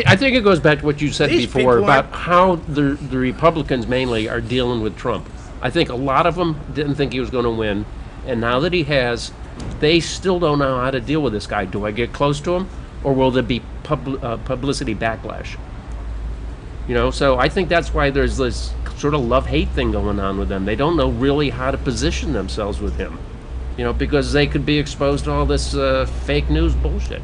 I think it goes back to what you said These before people about aren't- how the Republicans mainly are dealing with Trump. I think a lot of them didn't think he was going to win, and now that he has, they still don't know how to deal with this guy. Do I get close to him, or will there be publicity backlash? You know, so I think that's why there's this sort of love-hate thing going on with them. They don't know really how to position themselves with him, you know, because they could be exposed to all this fake news bullshit.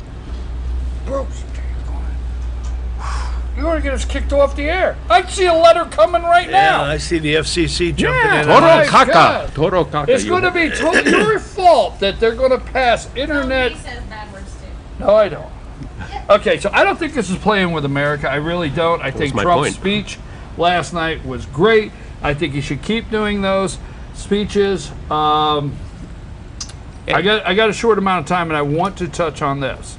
You're going to get us kicked off the air. I see a letter coming right Yeah, now. I see the FCC jumping Yeah, in. Toro on caca. that. Toro caca. It's going to be your fault that they're going to pass internet. He says bad words too. No, I don't. Okay, so I don't think this is playing with America. I really don't. I think my Trump's point. speech last night was great. I think he should keep doing those speeches. I got a short amount of time, and I want to touch on this.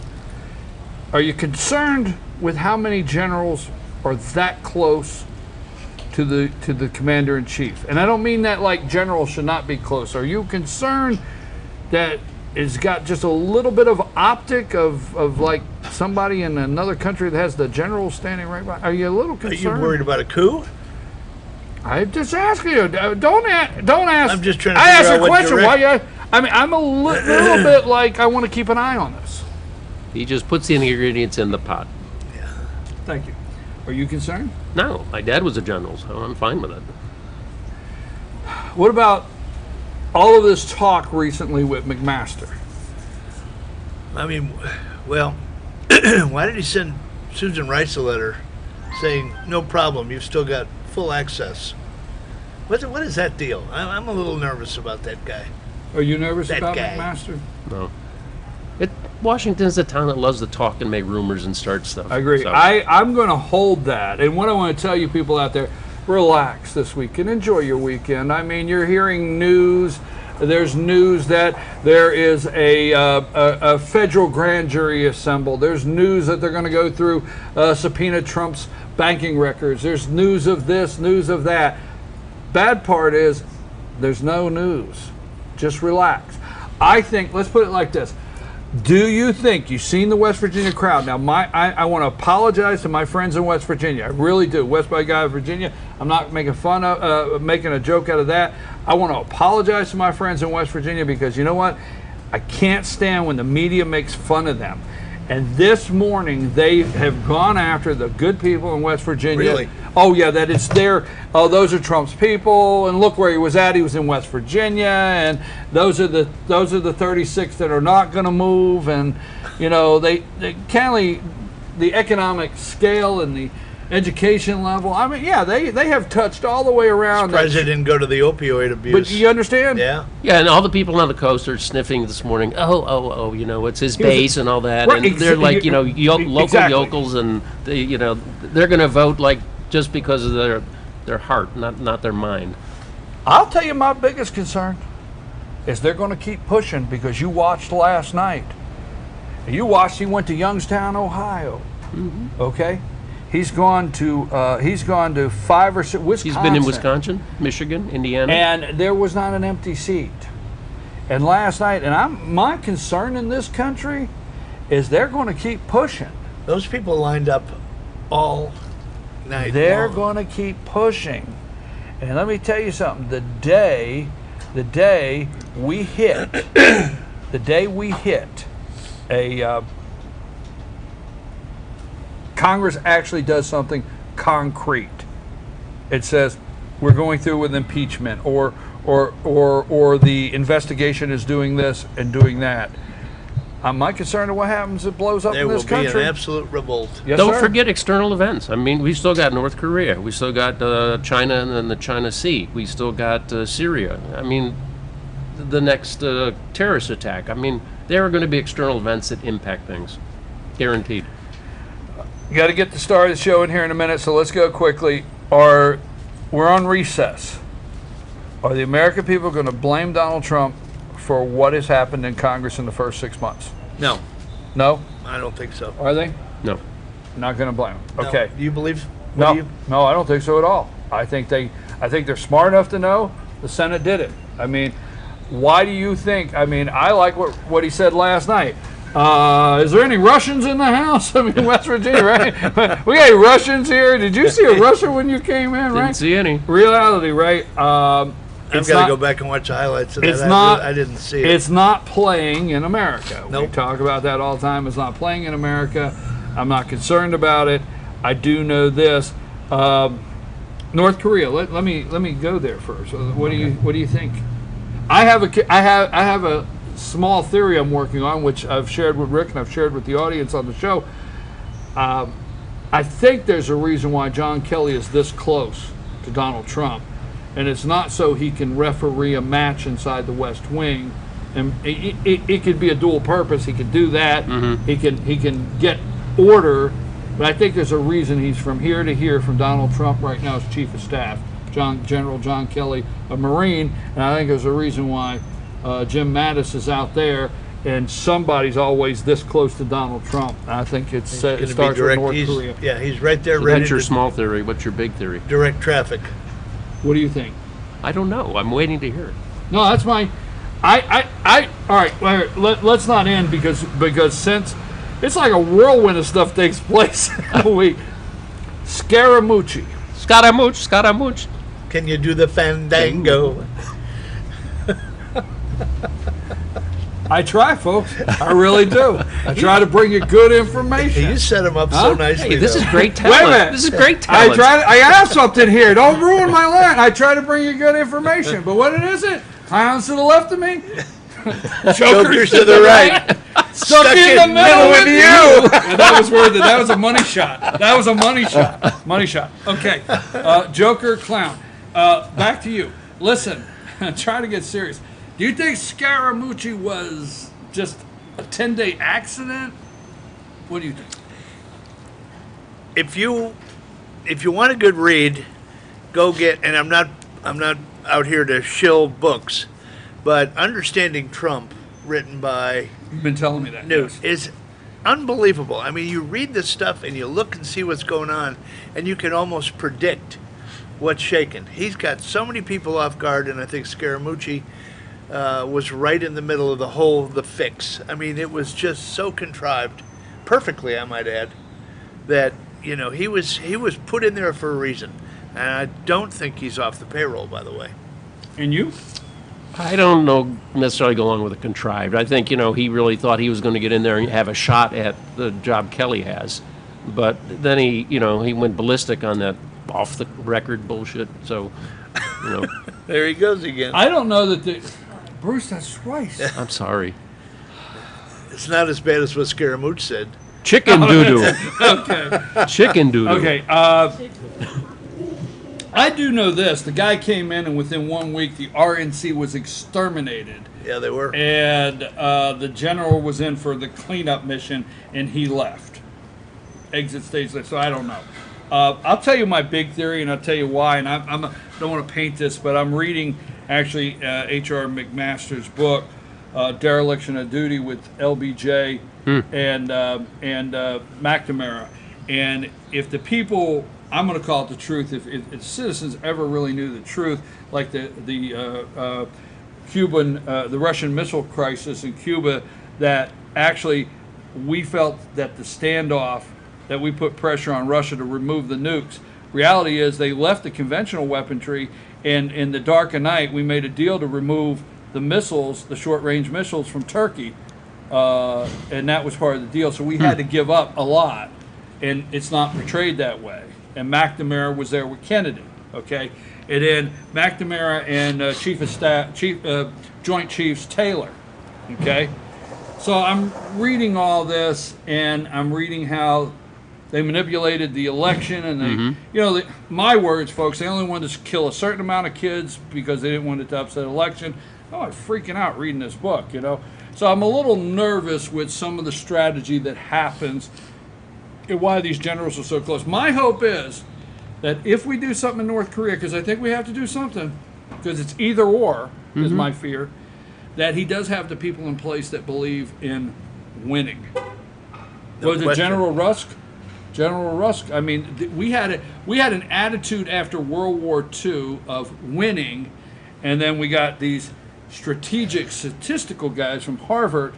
Are you concerned with how many generals are that close to the commander in chief? And I don't mean that like generals should not be close. Are you concerned that it's got just a little bit of optic of like somebody in another country that has the general standing right by? Are you a little Are concerned? you worried about a coup? I'm just asking you. Don't ask. I'm just trying to I figure asked out a what question. direct- Why? I mean, I'm a little bit like I want to keep an eye on this. He just puts the ingredients in the pot. Thank you. Are you concerned? No, my dad was a general, so I'm fine with it. What about all of this talk recently with McMaster? I mean, well, why did he send Susan Rice a letter saying, no problem, you've still got full access? What is that deal? I'm a little nervous about that guy. Are you nervous That about guy. McMaster? No. Washington's a town that loves to talk and make rumors and start stuff. I agree. So- I'm going to hold that. And what I want to tell you people out there, relax this weekend. Enjoy your weekend. I mean, you're hearing news. There's news that there is a federal grand jury assembled. There's news that they're going to go through subpoena Trump's banking records. There's news of this, news of that. Bad part is there's no news. Just relax. I think, let's put it like this. Do you think you've seen the West Virginia crowd? Now, I want to apologize to my friends in West Virginia. I really do. West by Guy, Virginia. I'm not making fun of, making a joke out of that. I want to apologize to my friends in West Virginia because you know what? I can't stand when the media makes fun of them. And this morning, they have gone after the good people in West Virginia. Really? Oh yeah, that it's there. Oh, those are Trump's people, and look where he was at. He was in West Virginia, and those are the 36 that are not going to move. And you know, they kind of the economic scale and the education level. I mean, yeah, they have touched all the way around. Surprised they didn't go to the opioid abuse. But you understand? Yeah. Yeah, and all the people on the coast are sniffing this morning. Oh, you know, it's his base and all that, Right, and they're like, you know, local exactly. yokels, and they, you know, they're going to vote like just because of their heart, not their mind. I'll tell you my biggest concern is they're going to keep pushing because you watched last night. You watched. He went to Youngstown, Ohio. Mm-hmm. Okay. He's gone to 5 or 6. Wisconsin. He's been in Wisconsin, Michigan, Indiana. And there was not an empty seat. And last night, and my concern in this country is they're going to keep pushing. Those people lined up all night They're long. going to keep pushing. And let me tell you something. The day we hit a Congress actually does something concrete. It says we're going through with impeachment, or or the investigation is doing this and doing that. My concern of what happens if it blows up in this country. There will be an absolute revolt. Yes, Don't sir. forget external events. I mean, we still got North Korea. We still got China and then the China Sea. We still got Syria. I mean, the next terrorist attack. I mean, there are going to be external events that impact things. Guaranteed. You got to get the start of the show in here in a minute, so let's go quickly. We're on recess. Are the American people going to blame Donald Trump for what has happened in Congress in the first 6 months? No. No? I don't think so. Are they? No. Not going to blame them. No. Okay. Do you believe? No, I don't think so at all. I think they're smart enough to know the Senate did it. I mean, why do you think? I mean, I like what he said last night. Is there any Russians in the house? I mean, West Virginia, right? We got Russians here. Did you see a Russian when you came in, right? Didn't see any. Reality, right? I've got to go back and watch the highlights of that. It's not. I didn't see it. It's not playing in America. Nope. We talk about that all the time. It's not playing in America. I'm not concerned about it. I do know this. North Korea. Let me go there first. What do you think? I have a small theory I'm working on, which I've shared with Rick and I've shared with the audience on the show. I think there's a reason why John Kelly is this close to Donald Trump, and it's not so he can referee a match inside the West Wing. And it could be a dual purpose. He could do that. Mm-hmm. He can get order, but I think there's a reason he's from here to here from Donald Trump right now as Chief of Staff, General John Kelly, a Marine, and I think there's a reason why Jim Mattis is out there, and somebody's always this close to Donald Trump. I think it starts with North Korea. Yeah, he's right there. So ready that's your to small theory. What's your big theory? direct traffic. What do you think? I don't know. I'm waiting to hear it. No, that's my. All right. Let's not end because since it's like a whirlwind of stuff takes place a week. Scaramucci. Scaramouche. Can you do the fandango? I try, folks. I really do. I try to bring you good information. You set him up so nicely. Hey, this though. is great Wait a talent. minute. This is great talent. I have something here. Don't ruin my line. I try to bring you good information. But what is it? Hounds to the left of me. Jokers to the right. Stuck in the middle with you. And that was a money shot. That was a money shot. Money shot. Okay. Joker, clown. Back to you. Listen, try to get serious. Do you think Scaramucci was just a 10-day accident? What do you think? If you want a good read, go get. And I'm not out here to shill books, but Understanding Trump, written by You've been telling me that. Newt, Yes. is unbelievable. I mean, you read this stuff and you look and see what's going on, and you can almost predict what's shaking. He's got so many people off guard, and I think Scaramucci was right in the middle of the fix. I mean, it was just so contrived, perfectly, I might add, that he was put in there for a reason, and I don't think he's off the payroll, by the way. And you? I don't know necessarily go along with the contrived. I think, he really thought he was going to get in there and have a shot at the job Kelly has. But then he went ballistic on that off-the-record bullshit. So, There he goes again. I don't know that Bruce, that's right. I'm sorry. It's not as bad as what Scaramouche said. Chicken doo-doo. Okay. Chicken doo-doo. Okay. I do know this. The guy came in, and within 1 week, the RNC was exterminated. Yeah, they were. And the general was in for the cleanup mission, and he left. Exit stage left. So I don't know. I'll tell you my big theory, and I'll tell you why. And I don't want to paint this, but I'm reading actually H.R. McMaster's book, Dereliction of Duty, with LBJ and McNamara. And if the people, I'm going to call it the truth, if citizens ever really knew the truth, like the Russian missile crisis in Cuba, that actually we felt that the standoff, that we put pressure on Russia to remove the nukes. Reality is they left the conventional weaponry, and in the dark of night, we made a deal to remove the missiles, the short-range missiles from Turkey, and that was part of the deal. So we had to give up a lot, and it's not portrayed that way. And McNamara was there with Kennedy, okay, and then McNamara and Chief of Staff, Joint Chiefs Taylor, okay. So I'm reading all this, and I'm reading how they manipulated the election, and they, my words, folks, they only wanted to kill a certain amount of kids because they didn't want it to upset the election. Oh, I'm freaking out reading this book, So I'm a little nervous with some of the strategy that happens and why these generals are so close. My hope is that if we do something in North Korea, because I think we have to do something, because it's either or, is my fear, that he does have the people in place that believe in winning. Was it General Rusk? General Rusk. I mean, we had an attitude after World War II of winning, and then we got these strategic statistical guys from Harvard.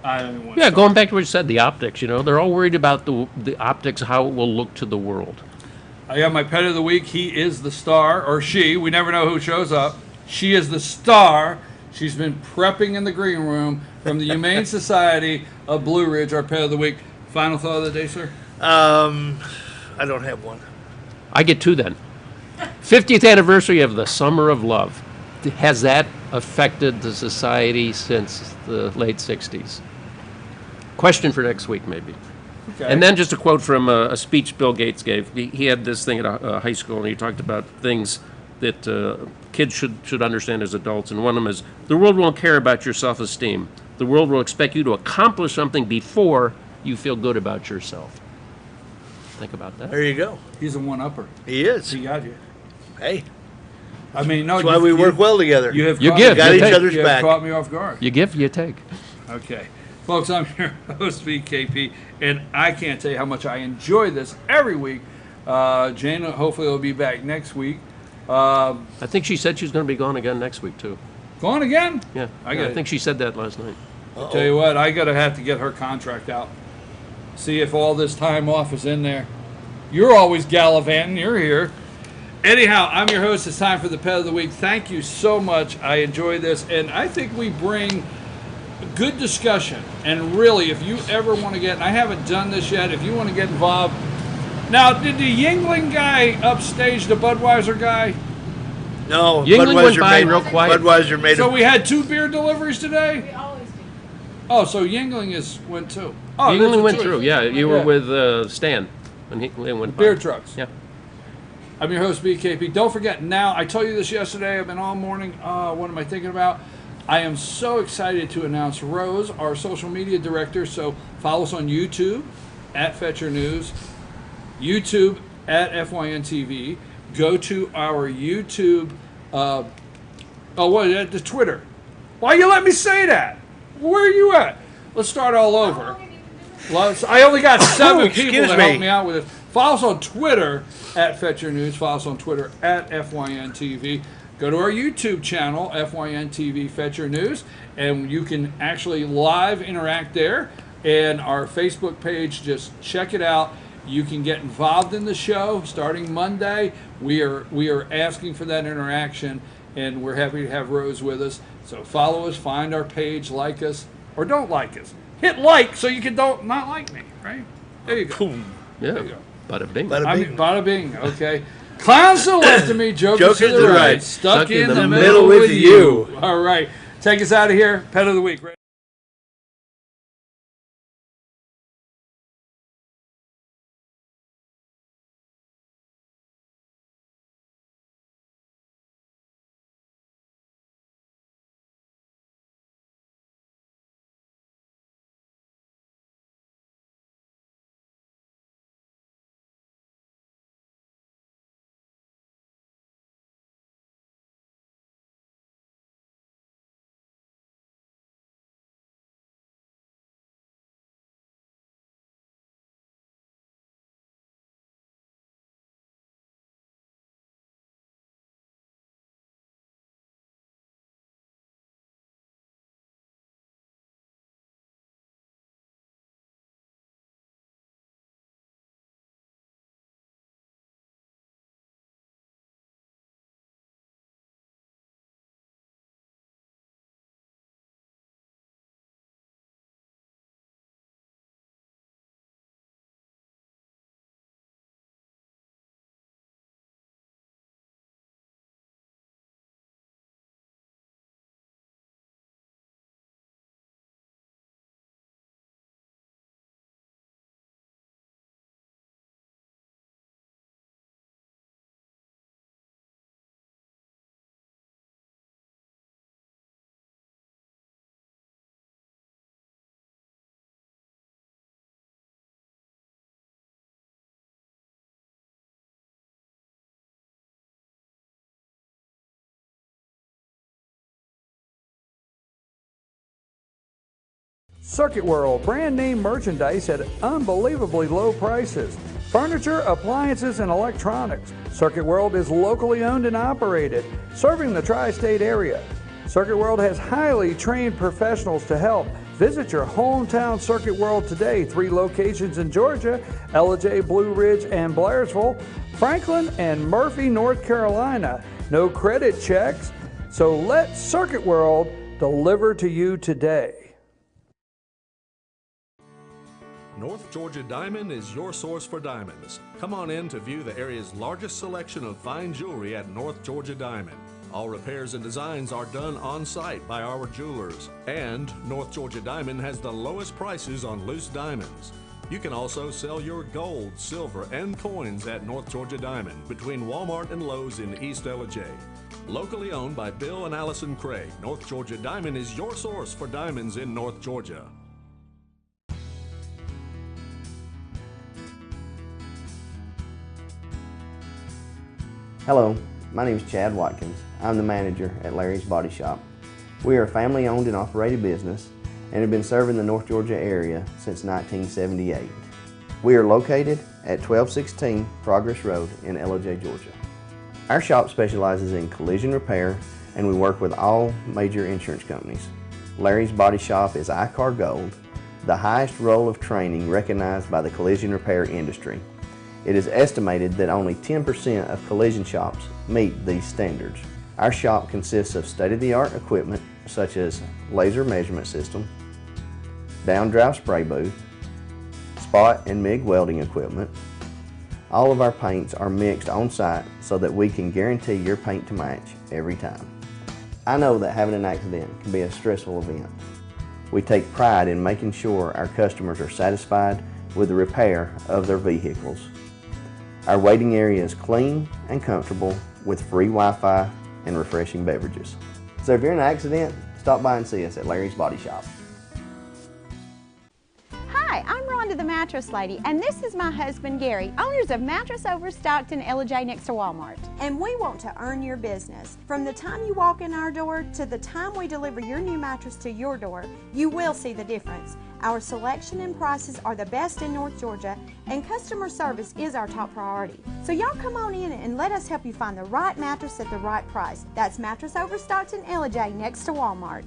Going back to what you said, the optics. They're all worried about the optics, how it will look to the world. I got my pet of the week. He is the star, or she. We never know who shows up. She is the star. She's been prepping in the green room from the Humane Society of Blue Ridge, our pet of the week. Final thought of the day, sir? I don't have one. I get two then. 50th anniversary of the Summer of Love. Has that affected the society since the late 60s? Question for next week, maybe. Okay. And then just a quote from a speech Bill Gates gave. He had this thing at a high school, and he talked about things that kids should understand as adults. And one of them is, the world won't care about your self-esteem. The world will expect you to accomplish something before you feel good about yourself. Think about that. There you go. He's a one-upper. He is. He got you. Hey. I mean, no. That's why we work well together. You have got each other's you back. have caught me off guard. You give, you take. Okay. Folks, I'm your host, VKP, and I can't tell you how much I enjoy this every week. Jane, hopefully, will be back next week. I think she said she's going to be gone again next week, too. Gone again? Yeah. I think she said that last night. I'll tell you what, I have to get her contract out. See if all this time off is in there. You're always gallivanting. You're here. Anyhow, I'm your host. It's time for the Pet of the Week. Thank you so much. I enjoy this, and I think we bring good discussion. And really, if you ever want to get, and I haven't done this yet, if you want to get involved. Now, did the Yuengling guy upstage the Budweiser guy? No, Yuengling went by real quiet. Budweiser made So we had 2 beer deliveries today? We always do. Oh, so Yuengling went too. Oh, Yuengling went through, yeah. You were with Stan when he went by. Beer trucks. Yeah. I'm your host, BKP. Don't forget, now, I told you this yesterday. I've been all morning. What am I thinking about? I am so excited to announce Rose, our social media director. So follow us on YouTube, at Fetcher News, YouTube, at FYNTV. Go to our YouTube, the Twitter. Why you let me say that? Where are you at? Let's start all over. I only got 7 people to help me out with it. Follow us on Twitter, at Fetcher News. Follow us on Twitter, at FYNTV. Go to our YouTube channel, FYNTV Fetcher News, and you can actually live interact there. And our Facebook page, just check it out. You can get involved in the show starting Monday. We are asking for that interaction, and we're happy to have Rose with us. So follow us, find our page, like us, or don't like us. Hit like so you can not like me, right? There you go. Yeah. There you go. Bada bing. Bada bing, okay. Clowns to the left of me, jokers to the right. Stuck in the middle with you. All right. Take us out of here. Pet of the Week. Circuit World, brand name merchandise at unbelievably low prices. Furniture, appliances, and electronics. Circuit World is locally owned and operated, serving the tri-state area. Circuit World has highly trained professionals to help. Visit your hometown Circuit World today. 3 locations in Georgia, Ellijay, Blue Ridge, and Blairsville, Franklin, and Murphy, North Carolina. No credit checks, so let Circuit World deliver to you today. North Georgia Diamond is your source for diamonds. Come on in to view the area's largest selection of fine jewelry at North Georgia Diamond. All repairs and designs are done on site by our jewelers. And North Georgia Diamond has the lowest prices on loose diamonds. You can also sell your gold, silver, and coins at North Georgia Diamond between Walmart and Lowe's in East Ellijay. Locally owned by Bill and Allison Craig, North Georgia Diamond is your source for diamonds in North Georgia. Hello, my name is Chad Watkins. I'm the manager at Larry's Body Shop. We are a family-owned and operated business and have been serving the North Georgia area since 1978. We are located at 1216 Progress Road in Ellijay, Georgia. Our shop specializes in collision repair and we work with all major insurance companies. Larry's Body Shop is ICAR Gold, the highest role of training recognized by the collision repair industry. It is estimated that only 10% of collision shops meet these standards. Our shop consists of state-of-the-art equipment such as laser measurement system, down-drive spray booth, spot and MIG welding equipment. All of our paints are mixed on-site so that we can guarantee your paint to match every time. I know that having an accident can be a stressful event. We take pride in making sure our customers are satisfied with the repair of their vehicles. Our waiting area is clean and comfortable with free Wi-Fi and refreshing beverages. So if you're in an accident, stop by and see us at Larry's Body Shop. Hi, I'm Rhonda the Mattress Lady, and this is my husband Gary, owners of Mattress Overstocked in Ellijay next to Walmart. And we want to earn your business. From the time you walk in our door to the time we deliver your new mattress to your door, you will see the difference. Our selection and prices are the best in North Georgia, and customer service is our top priority. So y'all come on in and let us help you find the right mattress at the right price. That's Mattress Overstocked in Ellijay next to Walmart.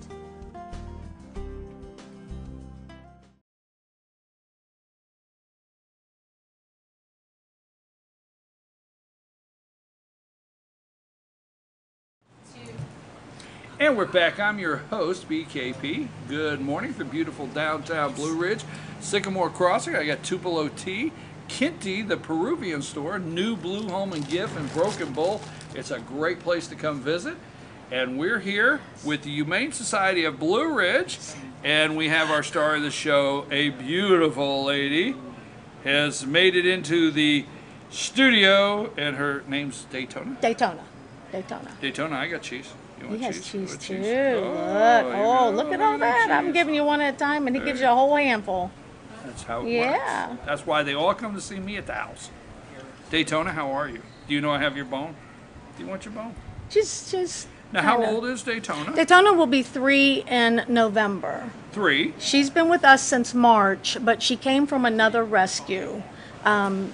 And we're back. I'm your host, BKP. Good morning from beautiful downtown Blue Ridge, Sycamore Crossing. I got Tupelo Tea, Kinty, the Peruvian store, New Blue Home and Gift, and Broken Bull. It's a great place to come visit. And we're here with the Humane Society of Blue Ridge, and we have our star of the show, a beautiful lady, has made it into the studio, and her name's Daytona? Daytona, I got cheese. He has cheese too. Look at all that. I'm giving you one at a time, and he gives you a whole handful. That's how it works. That's why they all come to see me at the house. Daytona, how are you? Do you know I have your bone? Do you want your bone? Just. Now, how old is Daytona? Daytona will be 3 in November. 3? She's been with us since March, but she came from another rescue down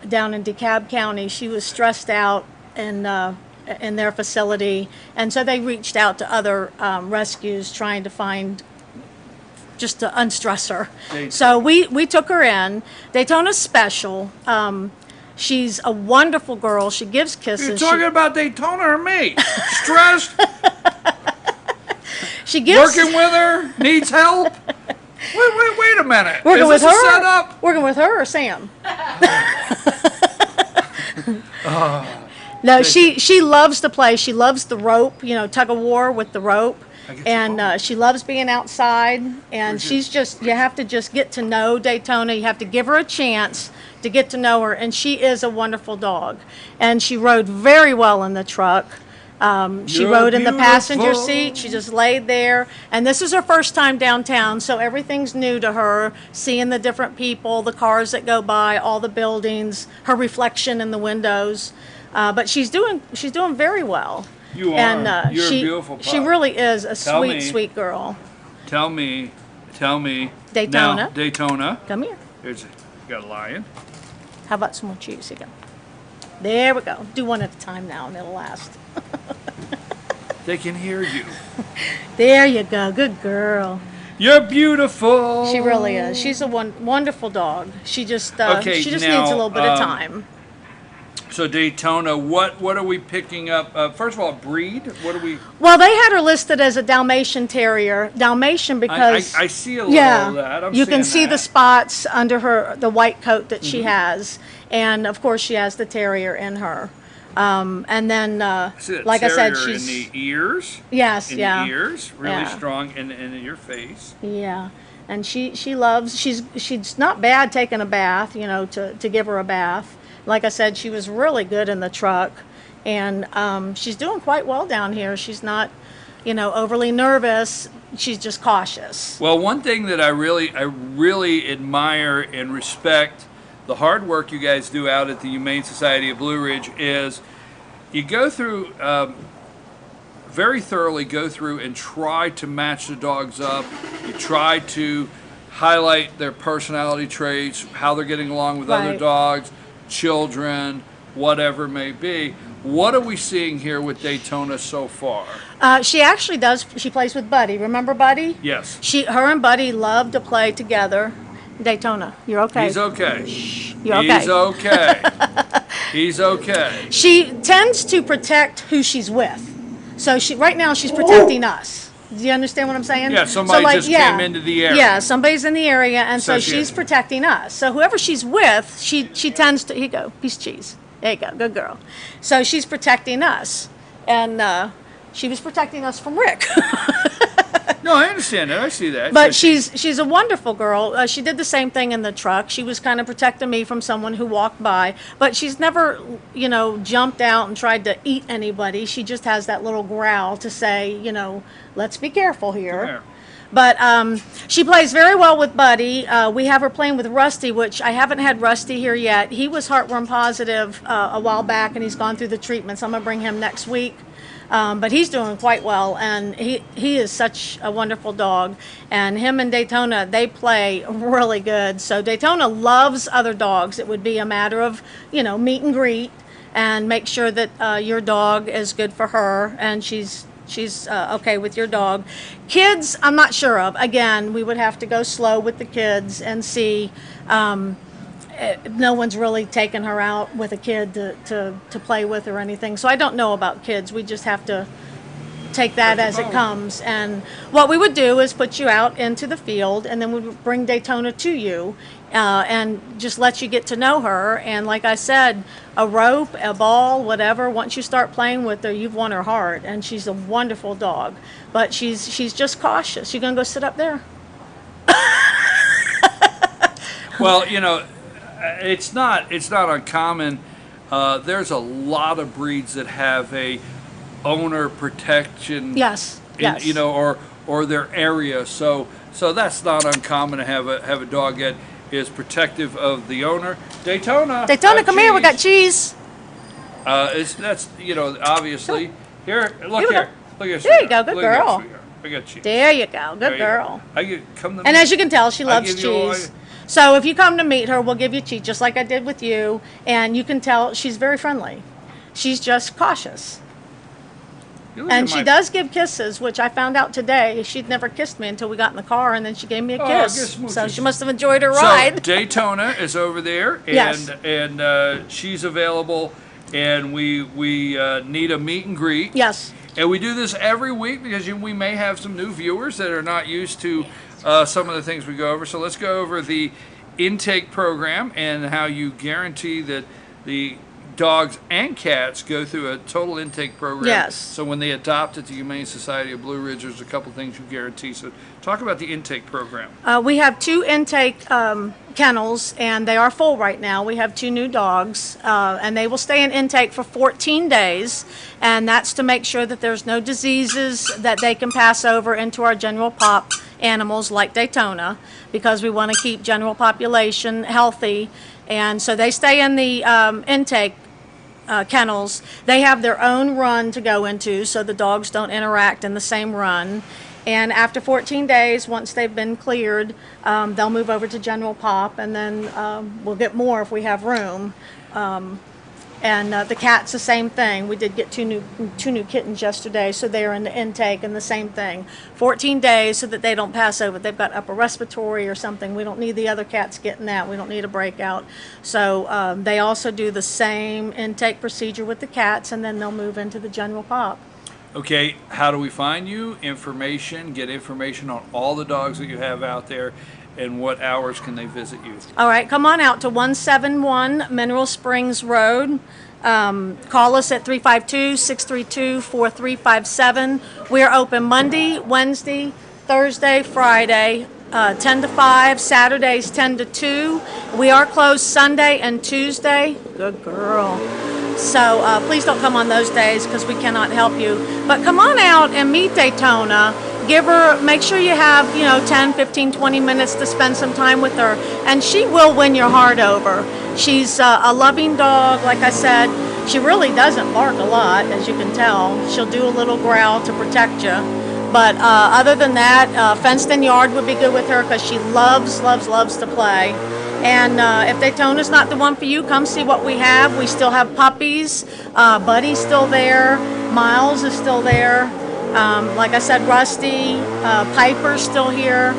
in DeKalb County. She was stressed out in their facility, and so they reached out to other rescues trying to find just to unstress her. So we took her in. Daytona's special. She's a wonderful girl. She gives kisses. You're talking about Daytona or me? Stressed? She gives. Working with her? Needs help? Wait a minute. Working with her? Setup? Working with her or Sam? No, she loves to play. She loves the rope, tug of war with the rope. And she loves being outside. And she's you have to just get to know Daytona. You have to give her a chance to get to know her. And she is a wonderful dog. And she rode very well in the truck. She rode in the passenger seat. She just laid there. And this is her first time downtown, so everything's new to her, seeing the different people, the cars that go by, all the buildings, her reflection in the windows. But she's doing very well. You are. And You're a beautiful pup. She really is a sweet girl. Tell me, Tell me. Daytona. Now, Daytona. Come here. You got a lion. How about some more cheese? Here you go. There we go. Do one at a time now, and it'll last. They can hear you. There you go. Good girl. You're beautiful. She really is. She's a wonderful dog. She just now, needs a little bit of time. So Daytona, what are we picking up? First of all, breed. What are we? Well, they had her listed as a Dalmatian Terrier. Dalmatian because I see a little of that. You can see the spots under the white coat that she has, and of course she has the Terrier in her. And then, like I said, she's in the ears. Yes, in yeah. the ears, really Yeah. strong, and in your face. Yeah, and she loves. She's not bad taking a bath. To give her a bath. Like I said, she was really good in the truck, and she's doing quite well down here. She's not, overly nervous. She's just cautious. Well, one thing that I really admire and respect the hard work you guys do out at the Humane Society of Blue Ridge is you go through, very thoroughly go through and try to match the dogs up. You try to highlight their personality traits, how they're getting along with other Right. dogs, children, whatever it may be. What are we seeing here with Daytona so far? She actually does. She plays with Buddy. Remember Buddy? Yes. Her and Buddy love to play together. Daytona, you're okay. He's okay. You're okay. He's okay. He's okay. She tends to protect who she's with. So right now she's protecting us. Do you understand what I'm saying? Yeah, somebody just came into the area. Yeah, somebody's in the area, and so So she's protecting us. So whoever she's with, she tends to. Here you go, piece of cheese. There you go, good girl. So she's protecting us, and she was protecting us from Rick. No, I understand that. I see that. But So she's a wonderful girl. She did the same thing in the truck. She was kind of protecting me from someone who walked by. But she's never, jumped out and tried to eat anybody. She just has that little growl to say, let's be careful here. But she plays very well with Buddy. We have her playing with Rusty, which I haven't had Rusty here yet. He was heartworm positive a while back, and he's gone through the treatments. I'm going to bring him next week. But he's doing quite well, and he is such a wonderful dog. And him and Daytona, they play really good. So Daytona loves other dogs. It would be a matter of, meet and greet and make sure that your dog is good for her and she's okay with your dog. Kids, I'm not sure of. Again, we would have to go slow with the kids and see. No one's really taken her out with a kid to play with or anything. So I don't know about kids. We just have to take that as it comes. And what we would do is put you out into the field, and then we would bring Daytona to you and just let you get to know her. And like I said, a rope, a ball, whatever, once you start playing with her, you've won her heart. And she's a wonderful dog. But she's just cautious. You going to go sit up there? Well, it's not uncommon. There's a lot of breeds that have a owner protection. Yes. Or their area. So that's not uncommon to have a dog that is protective of the owner. Daytona, come here. We got cheese. That's obviously here. Look here. Look here. There you go. Good girl. I got cheese. There you go. Good girl. Come to And me. as you can tell, she loves cheese. So if you come to meet her, we'll give you cheese, just like I did with you. And you can tell she's very friendly. She's just cautious. And she does give kisses, which I found out today. She'd never kissed me until we got in the car, and then she gave me a kiss. So she must have enjoyed her ride. So Daytona is over there, and Yes. and she's available, and we need a meet and greet. Yes. And we do this every week because we may have some new viewers that are not used to some of the things we go over. So let's go over the intake program and how you guarantee that the dogs and cats go through a total intake program. Yes. So when they adopt at the Humane Society of Blue Ridge, there's a couple things you guarantee. So talk about the intake program. We have 2 intake kennels, and they are full right now. We have 2 new dogs, and they will stay in intake for 14 days, and that's to make sure that there's no diseases that they can pass over into our general pop animals like Daytona, because we want to keep general population healthy. And so they stay in the intake kennels. They have their own run to go into, so the dogs don't interact in the same run. And after 14 days, once they've been cleared, they'll move over to General Pop, and then we'll get more if we have room. And the cats, the same thing. We did get two new kittens yesterday, so they're in the intake, and the same thing. 14 days so that they don't pass over. They've got upper respiratory or something. We don't need the other cats getting that. We don't need a breakout. So they also do the same intake procedure with the cats, and then they'll move into the General Pop. Okay, how do we find you? Information, get information on all the dogs that you have out there, and what hours can they visit you? All right, come on out to 171 Mineral Springs Road. Call us at 352-632-4357. We are open Monday, Wednesday, Thursday, Friday, 10 to 5, Saturdays 10 to 2. We are closed Sunday and Tuesday. Good girl. So please don't come on those days because we cannot help you. But come on out and meet Daytona. Make sure you have, 10, 15, 20 minutes to spend some time with her. And she will win your heart over. She's a loving dog. Like I said, she really doesn't bark a lot, as you can tell. She'll do a little growl to protect you. But other than that, fenced-in yard would be good with her because she loves to play. And if Daytona's not the one for you, come see what we have. We still have puppies. Buddy's still there. Miles is still there. Like I said, Rusty, Piper's still here.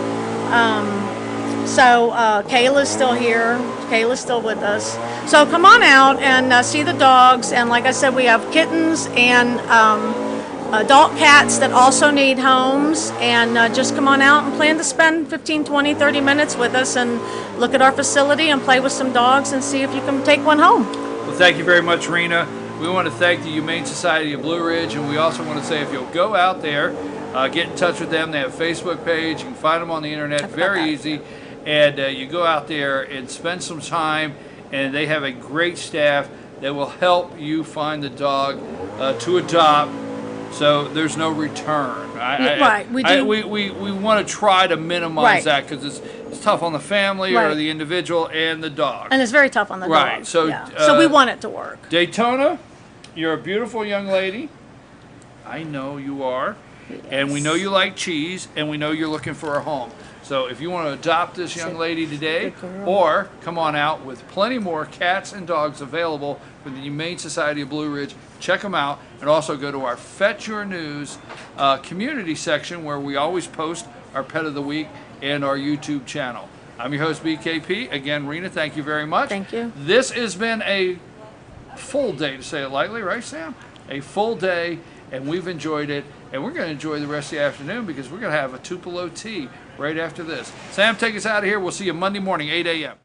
Kayla's still here. Kayla's still with us. So come on out and see the dogs. And like I said, we have kittens and adult cats that also need homes. And just come on out and plan to spend 15, 20, 30 minutes with us and look at our facility and play with some dogs and see if you can take one home. Well, thank you very much, Rena. We want to thank the Humane Society of Blue Ridge, and we also want to say if you'll go out there, get in touch with them. They have a Facebook page. You can find them on the internet. Very easy. And you go out there and spend some time, and they have a great staff that will help you find the dog to adopt, so there's no return. We want to try to minimize that because it's tough on the family or the individual and the dog. And it's very tough on the dog. Right. So, so we want it to work. Daytona, you're a beautiful young lady. I know you are. Yes. And we know you like cheese, and we know you're looking for a home. So if you want to adopt this young lady today, or come on out with plenty more cats and dogs available from the Humane Society of Blue Ridge, check them out, and also go to our Fetch Your News community section where we always post our Pet of the Week and our YouTube channel. I'm your host, BKP. Again, Rena, thank you very much. Thank you. This has been a full day, to say it lightly, right, Sam? A full day, and we've enjoyed it, and we're going to enjoy the rest of the afternoon because we're going to have a Tupelo tea right after this. Sam, take us out of here. We'll see you Monday morning, 8 a.m.